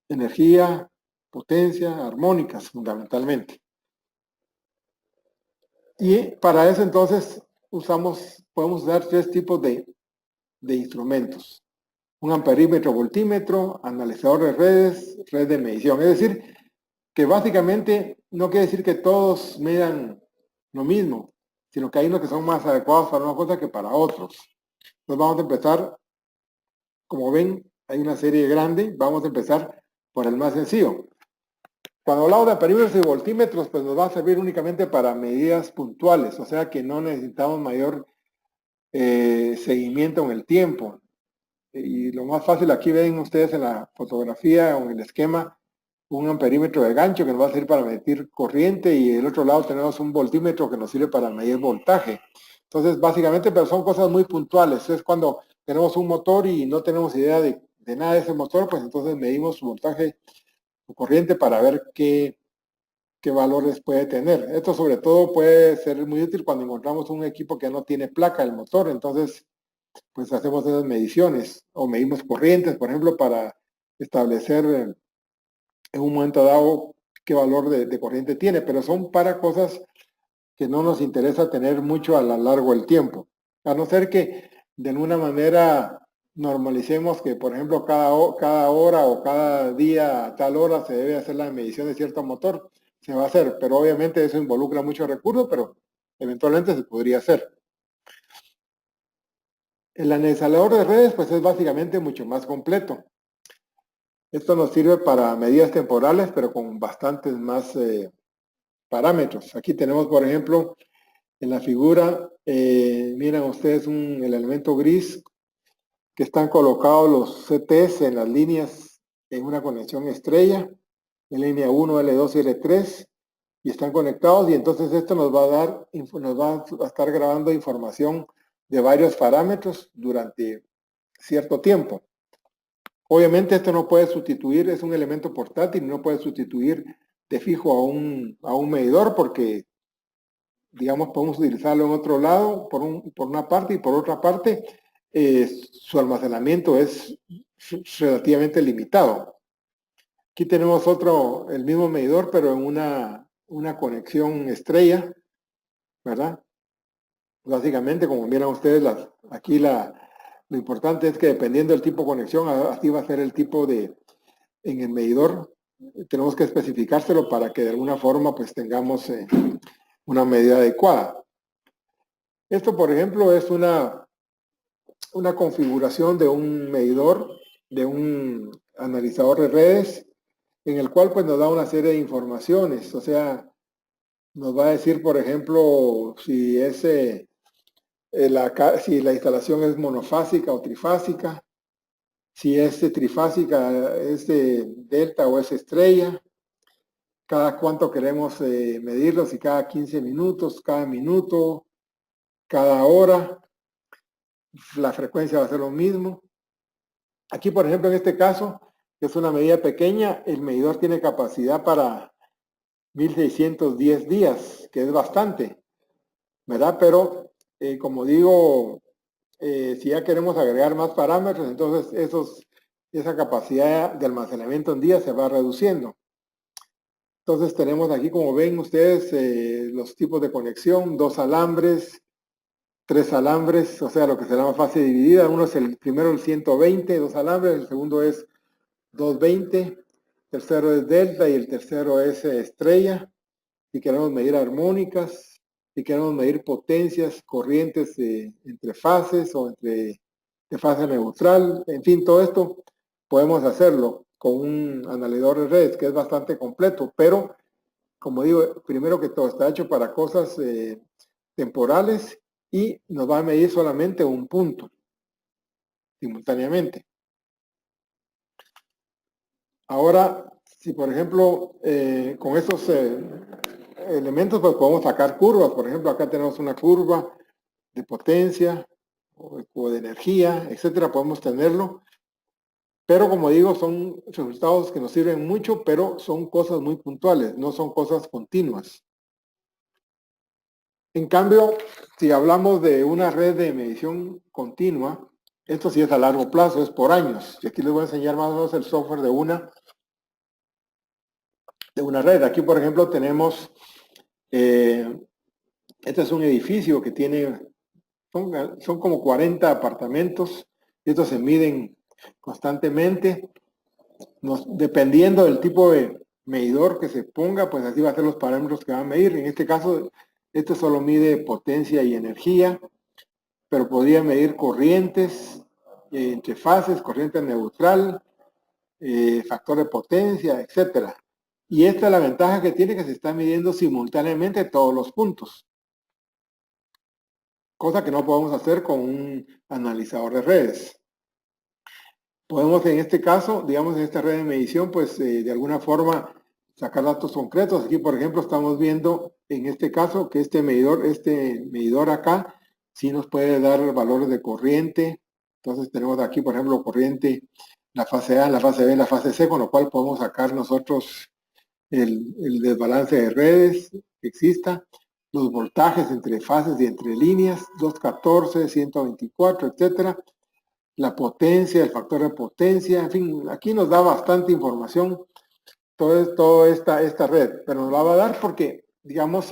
energía, potencia, armónicas fundamentalmente. Y para eso entonces podemos usar tres tipos de instrumentos. Un amperímetro, voltímetro, analizador de redes, red de medición. Es decir, que básicamente no quiere decir que todos midan lo mismo, sino que hay unos que son más adecuados para una cosa que para otros. Entonces vamos a empezar, como ven, hay una serie grande, vamos a empezar por el más sencillo. Cuando hablamos de amperímetros y voltímetros, pues nos va a servir únicamente para medidas puntuales, o sea que no necesitamos mayor seguimiento en el tiempo. Y lo más fácil, aquí ven ustedes en la fotografía o en el esquema, un amperímetro de gancho que nos va a servir para medir corriente y del otro lado tenemos un voltímetro que nos sirve para medir voltaje. Entonces, básicamente, pero son cosas muy puntuales. Es cuando tenemos un motor y no tenemos idea de nada de ese motor, pues entonces medimos su voltaje o corriente para ver qué valores puede tener. Esto sobre todo puede ser muy útil cuando encontramos un equipo que no tiene placa del motor, entonces pues hacemos esas mediciones o medimos corrientes, por ejemplo, para establecer en un momento dado qué valor de corriente tiene, pero son para cosas que no nos interesa tener mucho a lo largo del tiempo, a no ser que de alguna manera normalicemos que, por ejemplo, cada hora o cada día a tal hora se debe hacer la medición de cierto motor, se va a hacer, pero obviamente eso involucra muchos recursos, pero eventualmente se podría hacer. El analizador de redes, pues es básicamente mucho más completo. Esto nos sirve para medidas temporales, pero con bastantes más parámetros. Aquí tenemos, por ejemplo, en la figura, miren ustedes el elemento gris que están colocados los CTs en las líneas en una conexión estrella, en línea 1, L2 y L3, y están conectados, y entonces esto nos va a estar grabando información de varios parámetros durante cierto tiempo. Obviamente esto no puede sustituir, es un elemento portátil, no puede sustituir de fijo a un medidor porque, digamos, podemos utilizarlo en otro lado por una parte, y por otra parte su almacenamiento es relativamente limitado. Aquí tenemos el mismo medidor, pero en una conexión estrella, ¿verdad? Básicamente, como miran ustedes, aquí lo importante es que dependiendo del tipo de conexión, así va a ser el tipo en el medidor. Tenemos que especificárselo para que de alguna forma pues tengamos una medida adecuada. Esto, por ejemplo, es una configuración de un medidor, de un analizador de redes, en el cual pues nos da una serie de informaciones. O sea, nos va a decir, por ejemplo, si la instalación es monofásica o trifásica, si es trifásica, es delta o es estrella, cada cuánto queremos medirlo, si cada 15 minutos, cada minuto, cada hora, la frecuencia va a ser lo mismo. Aquí, por ejemplo, en este caso, que es una medida pequeña, el medidor tiene capacidad para 1610 días, que es bastante, ¿verdad? Pero, como digo, si ya queremos agregar más parámetros, entonces esa capacidad de almacenamiento en días se va reduciendo. Entonces tenemos aquí, como ven ustedes, los tipos de conexión, 2 alambres, 3 alambres, o sea, lo que se llama fase dividida. Uno es primero el 120, 2 alambres, el segundo es 220, el tercero es delta y el tercero es estrella. Si queremos medir armónicas, si queremos medir potencias, corrientes entre fases o de fase neutral, en fin, todo esto podemos hacerlo con un analizador de redes que es bastante completo, pero como digo, primero que todo está hecho para cosas temporales y nos va a medir solamente un punto simultáneamente. Ahora, si por ejemplo con estos elementos pues podemos sacar curvas. Por ejemplo, acá tenemos una curva de potencia o de energía, etcétera, podemos tenerlo. Pero como digo, son resultados que nos sirven mucho, pero son cosas muy puntuales, no son cosas continuas. En cambio, si hablamos de una red de medición continua, esto sí es a largo plazo, es por años. Y aquí les voy a enseñar más o menos el software de una red. Aquí, por ejemplo, tenemos, este es un edificio que tiene, son como 40 apartamentos, y estos se miden constantemente. Dependiendo del tipo de medidor que se ponga, pues así va a ser los parámetros que va a medir. En este caso, este solo mide potencia y energía, pero podría medir corrientes entre fases, corriente neutral, factor de potencia, etcétera. Y esta es la ventaja que tiene, que se está midiendo simultáneamente todos los puntos, cosa que no podemos hacer con un analizador de redes. Podemos en este caso, digamos en esta red de medición, pues de alguna forma sacar datos concretos. Aquí, por ejemplo, estamos viendo en este caso que este medidor acá sí nos puede dar valores de corriente. Entonces tenemos aquí, por ejemplo, corriente, la fase A, la fase B, la fase C, con lo cual podemos sacar nosotros el desbalance de redes que exista, los voltajes entre fases y entre líneas, 214, 124, etcétera, la potencia, el factor de potencia, en fin, aquí nos da bastante información toda esta red, pero nos la va a dar porque, digamos,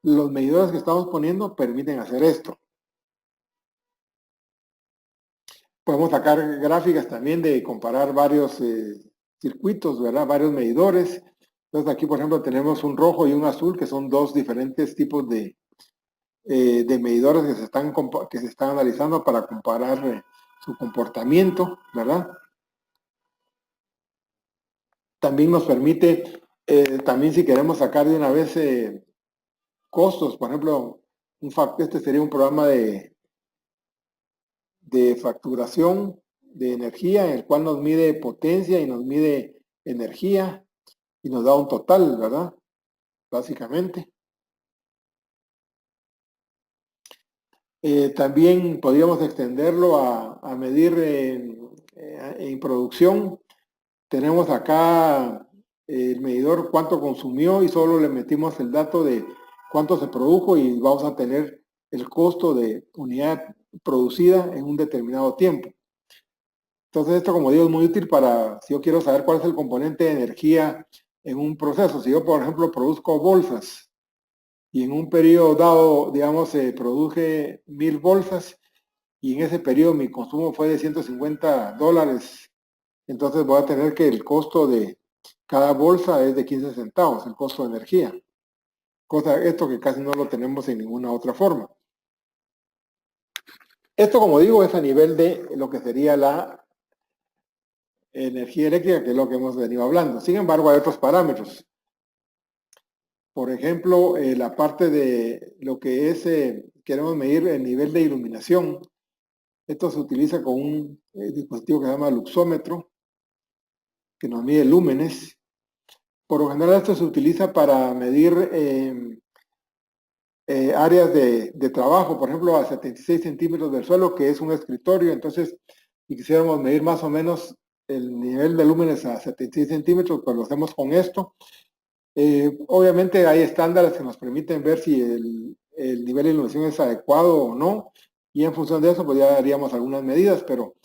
los medidores que estamos poniendo permiten hacer esto. Podemos sacar gráficas también de comparar varios circuitos, ¿verdad? Varios medidores. Entonces aquí, por ejemplo, tenemos un rojo y un azul, que son dos diferentes tipos de medidores que se están analizando para comparar su comportamiento, ¿verdad? También nos permite, también si queremos sacar de una vez costos, por ejemplo, este sería un programa de facturación de energía, en el cual nos mide potencia y nos mide energía y nos da un total, ¿verdad? Básicamente. También podríamos extenderlo a medir en producción. Tenemos acá el medidor cuánto consumió y solo le metimos el dato de cuánto se produjo y vamos a tener el costo de unidad producida en un determinado tiempo. Entonces esto, como digo, es muy útil para si yo quiero saber cuál es el componente de energía en un proceso. Si yo, por ejemplo, produzco bolsas y en un periodo dado, digamos, produje 1000 bolsas y en ese periodo mi consumo fue de $150, entonces voy a tener que el costo de cada bolsa es de 15 centavos, el costo de energía. Esto que casi no lo tenemos en ninguna otra forma. Esto, como digo, es a nivel de lo que sería la energía eléctrica, que es lo que hemos venido hablando. Sin embargo, hay otros parámetros. Por ejemplo, la parte de lo que es, queremos medir el nivel de iluminación. Esto se utiliza con un dispositivo que se llama luxómetro, que nos mide lúmenes. Por lo general esto se utiliza para medir áreas de trabajo, por ejemplo, a 76 centímetros del suelo, que es un escritorio. Entonces, si quisiéramos medir más o menos el nivel de lúmenes a 76 centímetros, pues lo hacemos con esto. Obviamente hay estándares que nos permiten ver si el nivel de iluminación es adecuado o no, y en función de eso pues ya haríamos algunas medidas, pero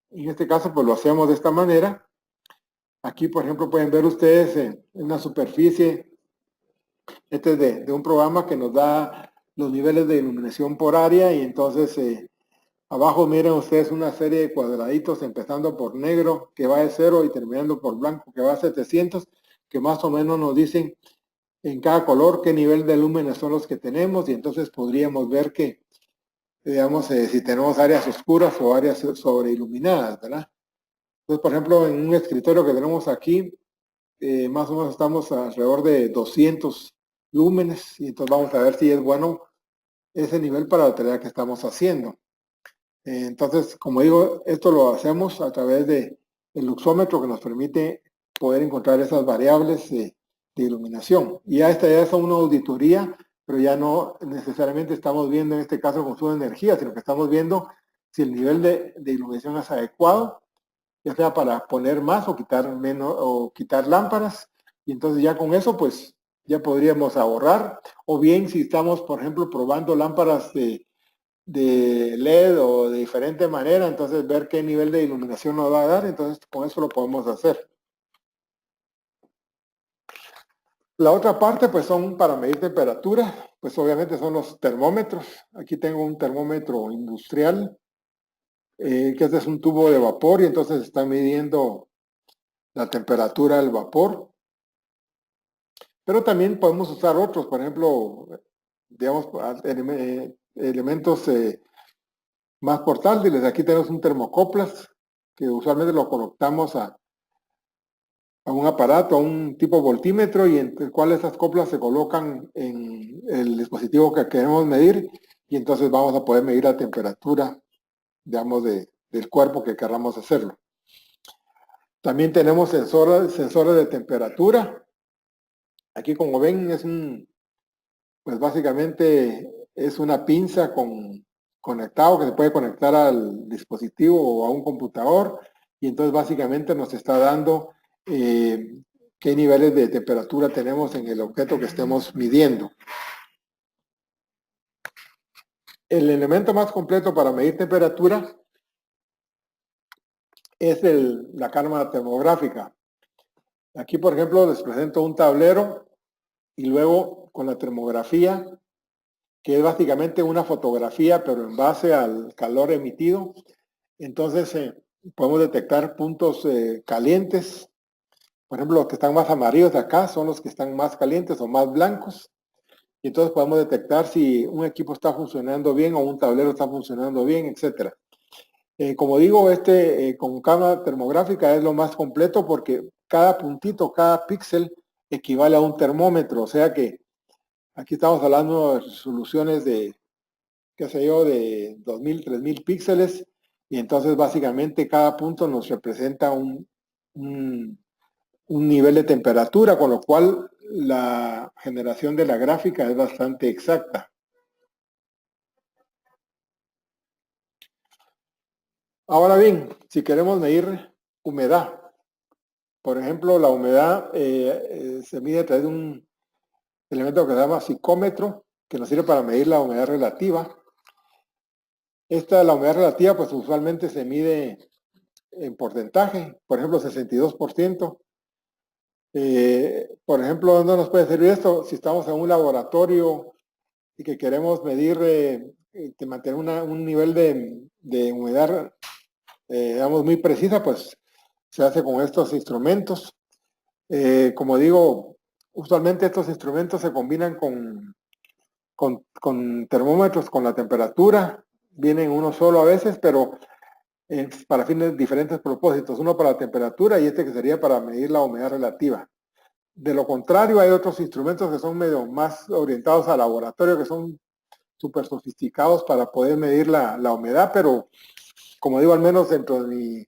en este caso pues lo hacemos de esta manera. Aquí, por ejemplo, pueden ver ustedes una superficie, este es de un programa que nos da los niveles de iluminación por área, y entonces abajo miren ustedes una serie de cuadraditos empezando por negro que va de 0 y terminando por blanco que va a 700, que más o menos nos dicen en cada color qué nivel de lúmenes son los que tenemos, y entonces podríamos ver que, digamos, si tenemos áreas oscuras o áreas sobreiluminadas, ¿verdad? Entonces, por ejemplo, en un escritorio que tenemos aquí, más o menos estamos alrededor de 200 lúmenes, y entonces vamos a ver si es bueno ese nivel para la tarea que estamos haciendo. Entonces, como digo, esto lo hacemos a través del luxómetro, que nos permite poder encontrar esas variables de iluminación. Y ya esta ya es una auditoría, pero ya no necesariamente estamos viendo en este caso el consumo de energía, sino que estamos viendo si el nivel de iluminación es adecuado, ya sea para poner más o quitar menos o quitar lámparas, y entonces ya con eso pues ya podríamos ahorrar. O bien si estamos, por ejemplo, probando lámparas de LED o de diferente manera, entonces ver qué nivel de iluminación nos va a dar, entonces con eso lo podemos hacer. La otra parte pues son para medir temperatura, pues obviamente son los termómetros. Aquí tengo un termómetro industrial, que este es un tubo de vapor, y entonces está midiendo la temperatura del vapor. Pero también podemos usar otros, por ejemplo, digamos, elementos más portátiles. Aquí tenemos un termocoplas, que usualmente lo conectamos a un aparato, a un tipo voltímetro, y entre el cual esas coplas se colocan en el dispositivo que queremos medir, y entonces vamos a poder medir la temperatura, digamos, del cuerpo que queramos hacerlo. También tenemos sensores de temperatura. Aquí, como ven, pues básicamente es una pinza conectado, que se puede conectar al dispositivo o a un computador, y entonces básicamente nos está dando qué niveles de temperatura tenemos en el objeto que estemos midiendo. El elemento más completo para medir temperatura es la cámara termográfica. Aquí, por ejemplo, les presento un tablero, y luego con la termografía, que es básicamente una fotografía, pero en base al calor emitido. Entonces, podemos detectar puntos calientes. Por ejemplo, los que están más amarillos de acá son los que están más calientes o más blancos. Y entonces podemos detectar si un equipo está funcionando bien o un tablero está funcionando bien, etc. Como digo, con cámara termográfica es lo más completo porque cada puntito, cada píxel equivale a un termómetro. O sea que aquí estamos hablando de resoluciones de, qué sé yo, de 2000, 3000 píxeles. Y entonces básicamente cada punto nos representa un nivel de temperatura, con lo cual la generación de la gráfica es bastante exacta. Ahora bien, si queremos medir humedad, por ejemplo, la humedad se mide a través de un elemento que se llama psicómetro, que nos sirve para medir la humedad relativa. La humedad relativa, pues usualmente se mide en porcentaje, por ejemplo, 62%. Por ejemplo, ¿dónde nos puede servir esto? Si estamos en un laboratorio y que queremos medir, mantener un nivel de humedad, digamos, muy precisa, pues se hace con estos instrumentos. Como digo, usualmente estos instrumentos se combinan con termómetros, con la temperatura, vienen uno solo a veces, pero para fines diferentes propósitos, uno para la temperatura y este que sería para medir la humedad relativa. De lo contrario, hay otros instrumentos que son medio más orientados al laboratorio, que son súper sofisticados para poder medir la humedad, pero como digo, al menos dentro de mi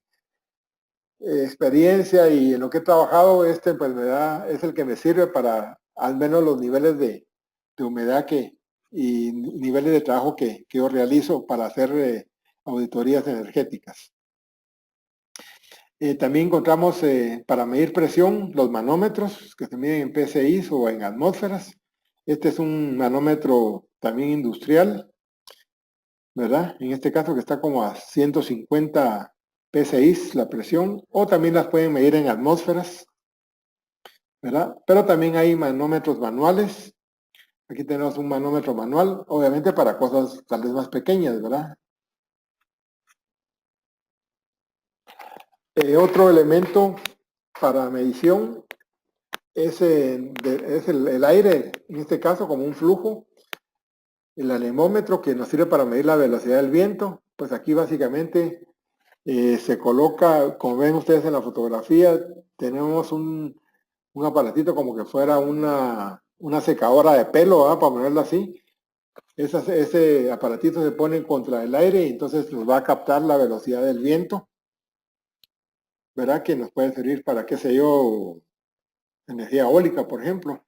experiencia y en lo que he trabajado, pues me es el que me sirve para al menos los niveles de humedad y niveles de trabajo que yo realizo para hacer auditorías energéticas. También encontramos para medir presión los manómetros que se miden en PSI o en atmósferas. Este es un manómetro también industrial, ¿verdad? En este caso que está como a 150 PSI la presión, o también las pueden medir en atmósferas, ¿verdad? Pero también hay manómetros manuales. Aquí tenemos un manómetro manual, obviamente para cosas tal vez más pequeñas, ¿verdad? Otro elemento para medición es el aire, en este caso como un flujo. El anemómetro que nos sirve para medir la velocidad del viento, pues aquí básicamente se coloca, como ven ustedes en la fotografía, tenemos un aparatito como que fuera una secadora de pelo, ¿verdad? Para ponerlo así. Ese aparatito se pone contra el aire y entonces nos va a captar la velocidad del viento, ¿verdad? Que nos puede servir para, qué sé yo, energía eólica, por ejemplo.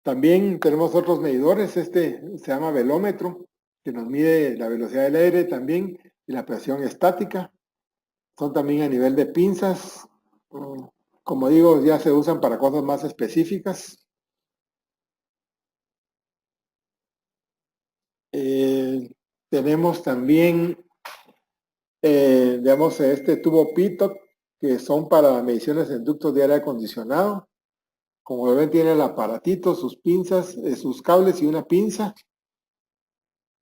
También tenemos otros medidores, se llama velómetro, que nos mide la velocidad del aire también y la presión estática. Son también a nivel de pinzas. Como digo, ya se usan para cosas más específicas. Tenemos también, digamos, este tubo pitot, que son para mediciones en ductos de aire acondicionado. Como ven, tiene el aparatito, sus pinzas, sus cables y una pinza.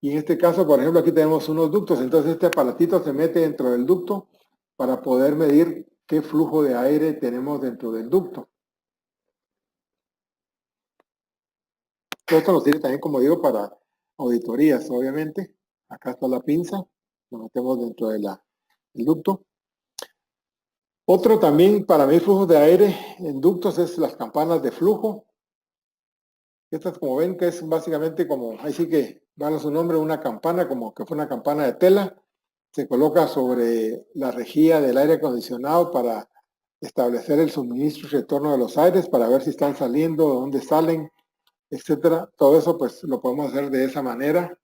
Y en este caso, por ejemplo, aquí tenemos unos ductos. Entonces este aparatito se mete dentro del ducto para poder medir qué flujo de aire tenemos dentro del ducto. Todo esto nos sirve también, como digo, para auditorías, obviamente. Acá está la pinza, lo metemos dentro del ducto. Otro también para medir flujos de aire en ductos es las campanas de flujo. Estas, como ven, que es básicamente como, ahí sí que vale su nombre, una campana, como que fue una campana de tela. Se coloca sobre la rejilla del aire acondicionado para establecer el suministro y retorno de los aires, para ver si están saliendo, de dónde salen, etcétera. Todo eso pues lo podemos hacer de esa manera.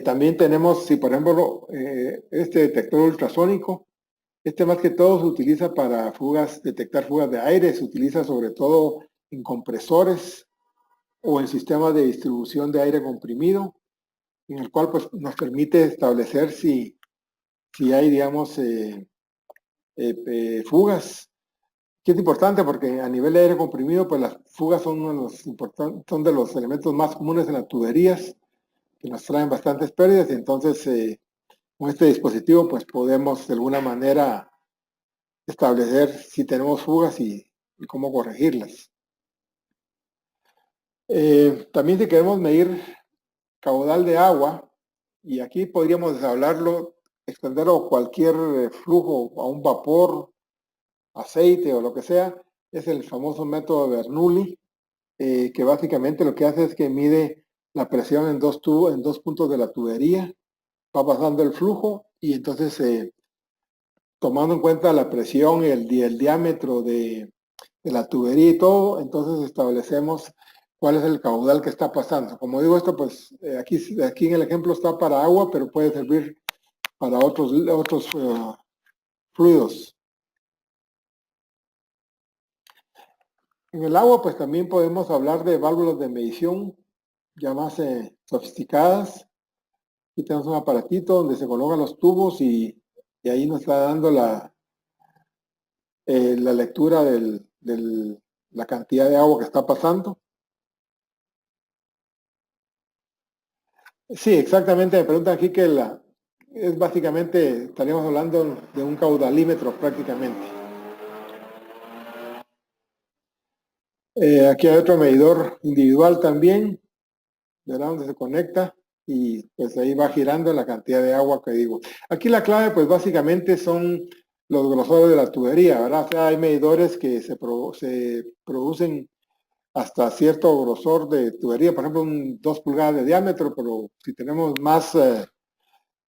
También tenemos, si por ejemplo, este detector ultrasónico, más que todo se utiliza para detectar fugas de aire, se utiliza sobre todo en compresores o en sistemas de distribución de aire comprimido, en el cual pues nos permite establecer si hay, digamos, fugas, que es importante porque a nivel de aire comprimido, pues las fugas son son de los elementos más comunes en las tuberías, que nos traen bastantes pérdidas, y entonces con este dispositivo pues podemos de alguna manera establecer si tenemos fugas y cómo corregirlas. También si queremos medir caudal de agua, y aquí podríamos hablarlo, extenderlo a cualquier flujo, a un vapor, aceite o lo que sea, es el famoso método Bernoulli, que básicamente lo que hace es que mide la presión en dos puntos de la tubería, va pasando el flujo y entonces tomando en cuenta la presión y el diámetro de la tubería y todo, entonces establecemos cuál es el caudal que está pasando. Como digo esto, pues aquí en el ejemplo está para agua, pero puede servir para otros fluidos. En el agua, pues también podemos hablar de válvulas de medición ya más sofisticadas. Aquí tenemos un aparatito donde se colocan los tubos y ahí nos está dando la lectura de la cantidad de agua que está pasando. Sí, exactamente. Me preguntan aquí que es básicamente, estaríamos hablando de un caudalímetro prácticamente. Aquí hay otro medidor individual también, ¿verdad? Donde se conecta y pues ahí va girando la cantidad de agua que digo. Aquí la clave pues básicamente son los grosores de la tubería, ¿verdad? O sea, hay medidores que se producen hasta cierto grosor de tubería, por ejemplo, 2 pulgadas de diámetro, pero si tenemos más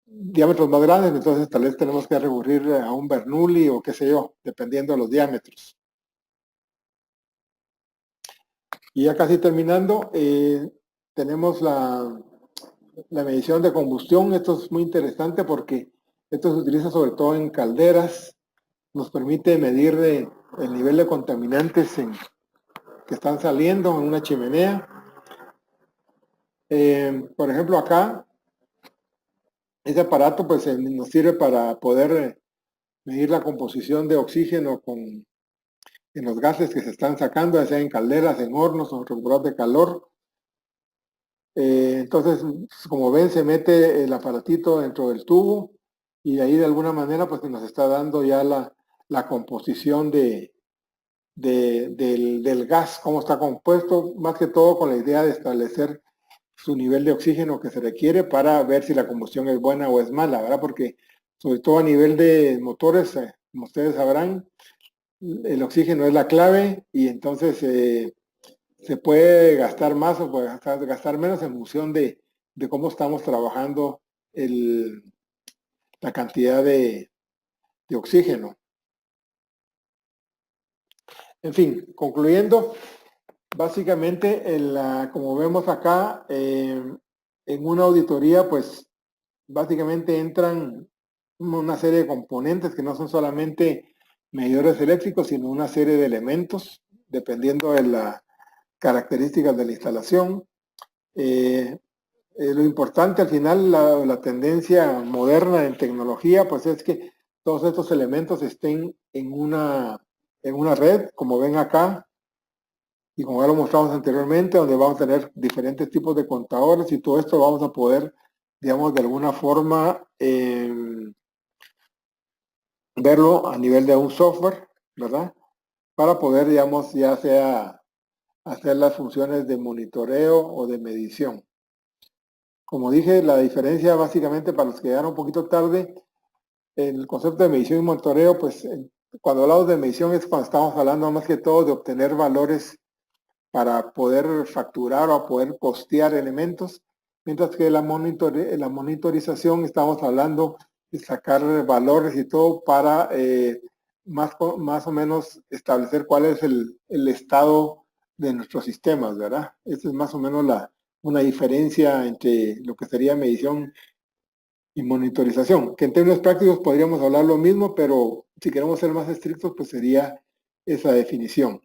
diámetros más grandes, entonces tal vez tenemos que recurrir a un Bernoulli o qué sé yo, dependiendo de los diámetros. Y ya casi terminando, tenemos la medición de combustión. Esto es muy interesante porque esto se utiliza sobre todo en calderas, nos permite medir el nivel de contaminantes que están saliendo en una chimenea. Por ejemplo, acá, este aparato pues nos sirve para poder medir la composición de oxígeno en los gases que se están sacando, ya sea en calderas, en hornos o en reguladores de calor. Entonces, como ven, se mete el aparatito dentro del tubo y ahí de alguna manera pues nos está dando ya la composición del gas, cómo está compuesto, más que todo con la idea de establecer su nivel de oxígeno que se requiere para ver si la combustión es buena o es mala, ¿verdad? Porque sobre todo a nivel de motores, como ustedes sabrán, el oxígeno es la clave y entonces se puede gastar más o puede gastar menos en función de cómo estamos trabajando la cantidad de oxígeno. En fin, concluyendo, básicamente, como vemos acá, en una auditoría, pues básicamente entran una serie de componentes que no son solamente medidores eléctricos, sino una serie de elementos, dependiendo de las características de la instalación. Lo importante al final, la tendencia moderna en tecnología, pues es que todos estos elementos estén en una red, como ven acá, y como ya lo mostramos anteriormente, donde vamos a tener diferentes tipos de contadores y todo esto vamos a poder, digamos, de alguna forma verlo a nivel de un software, ¿verdad? Para poder, digamos, ya sea hacer las funciones de monitoreo o de medición. Como dije, la diferencia básicamente para los que llegaron un poquito tarde, el concepto de medición y monitoreo, pues cuando hablamos de medición es cuando estamos hablando más que todo de obtener valores para poder facturar o poder costear elementos, mientras que la monitorización estamos hablando de sacar valores y todo para más o menos establecer cuál es el estado de nuestros sistemas, ¿verdad? Esa es más o menos una diferencia entre lo que sería medición y monitorización, que en términos prácticos podríamos hablar lo mismo, pero si queremos ser más estrictos, pues sería esa definición.